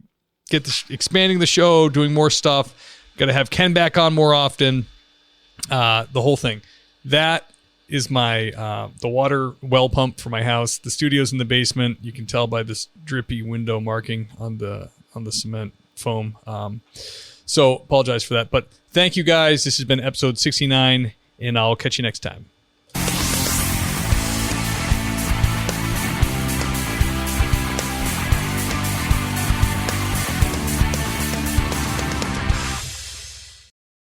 get this, expanding the show, doing more stuff. Got to have Ken back on more often. The whole thing. That is my the water well pump for my house. The studio's in the basement. You can tell by this drippy window marking on the cement foam. So apologize for that. But thank you guys. This has been episode 69, and I'll catch you next time.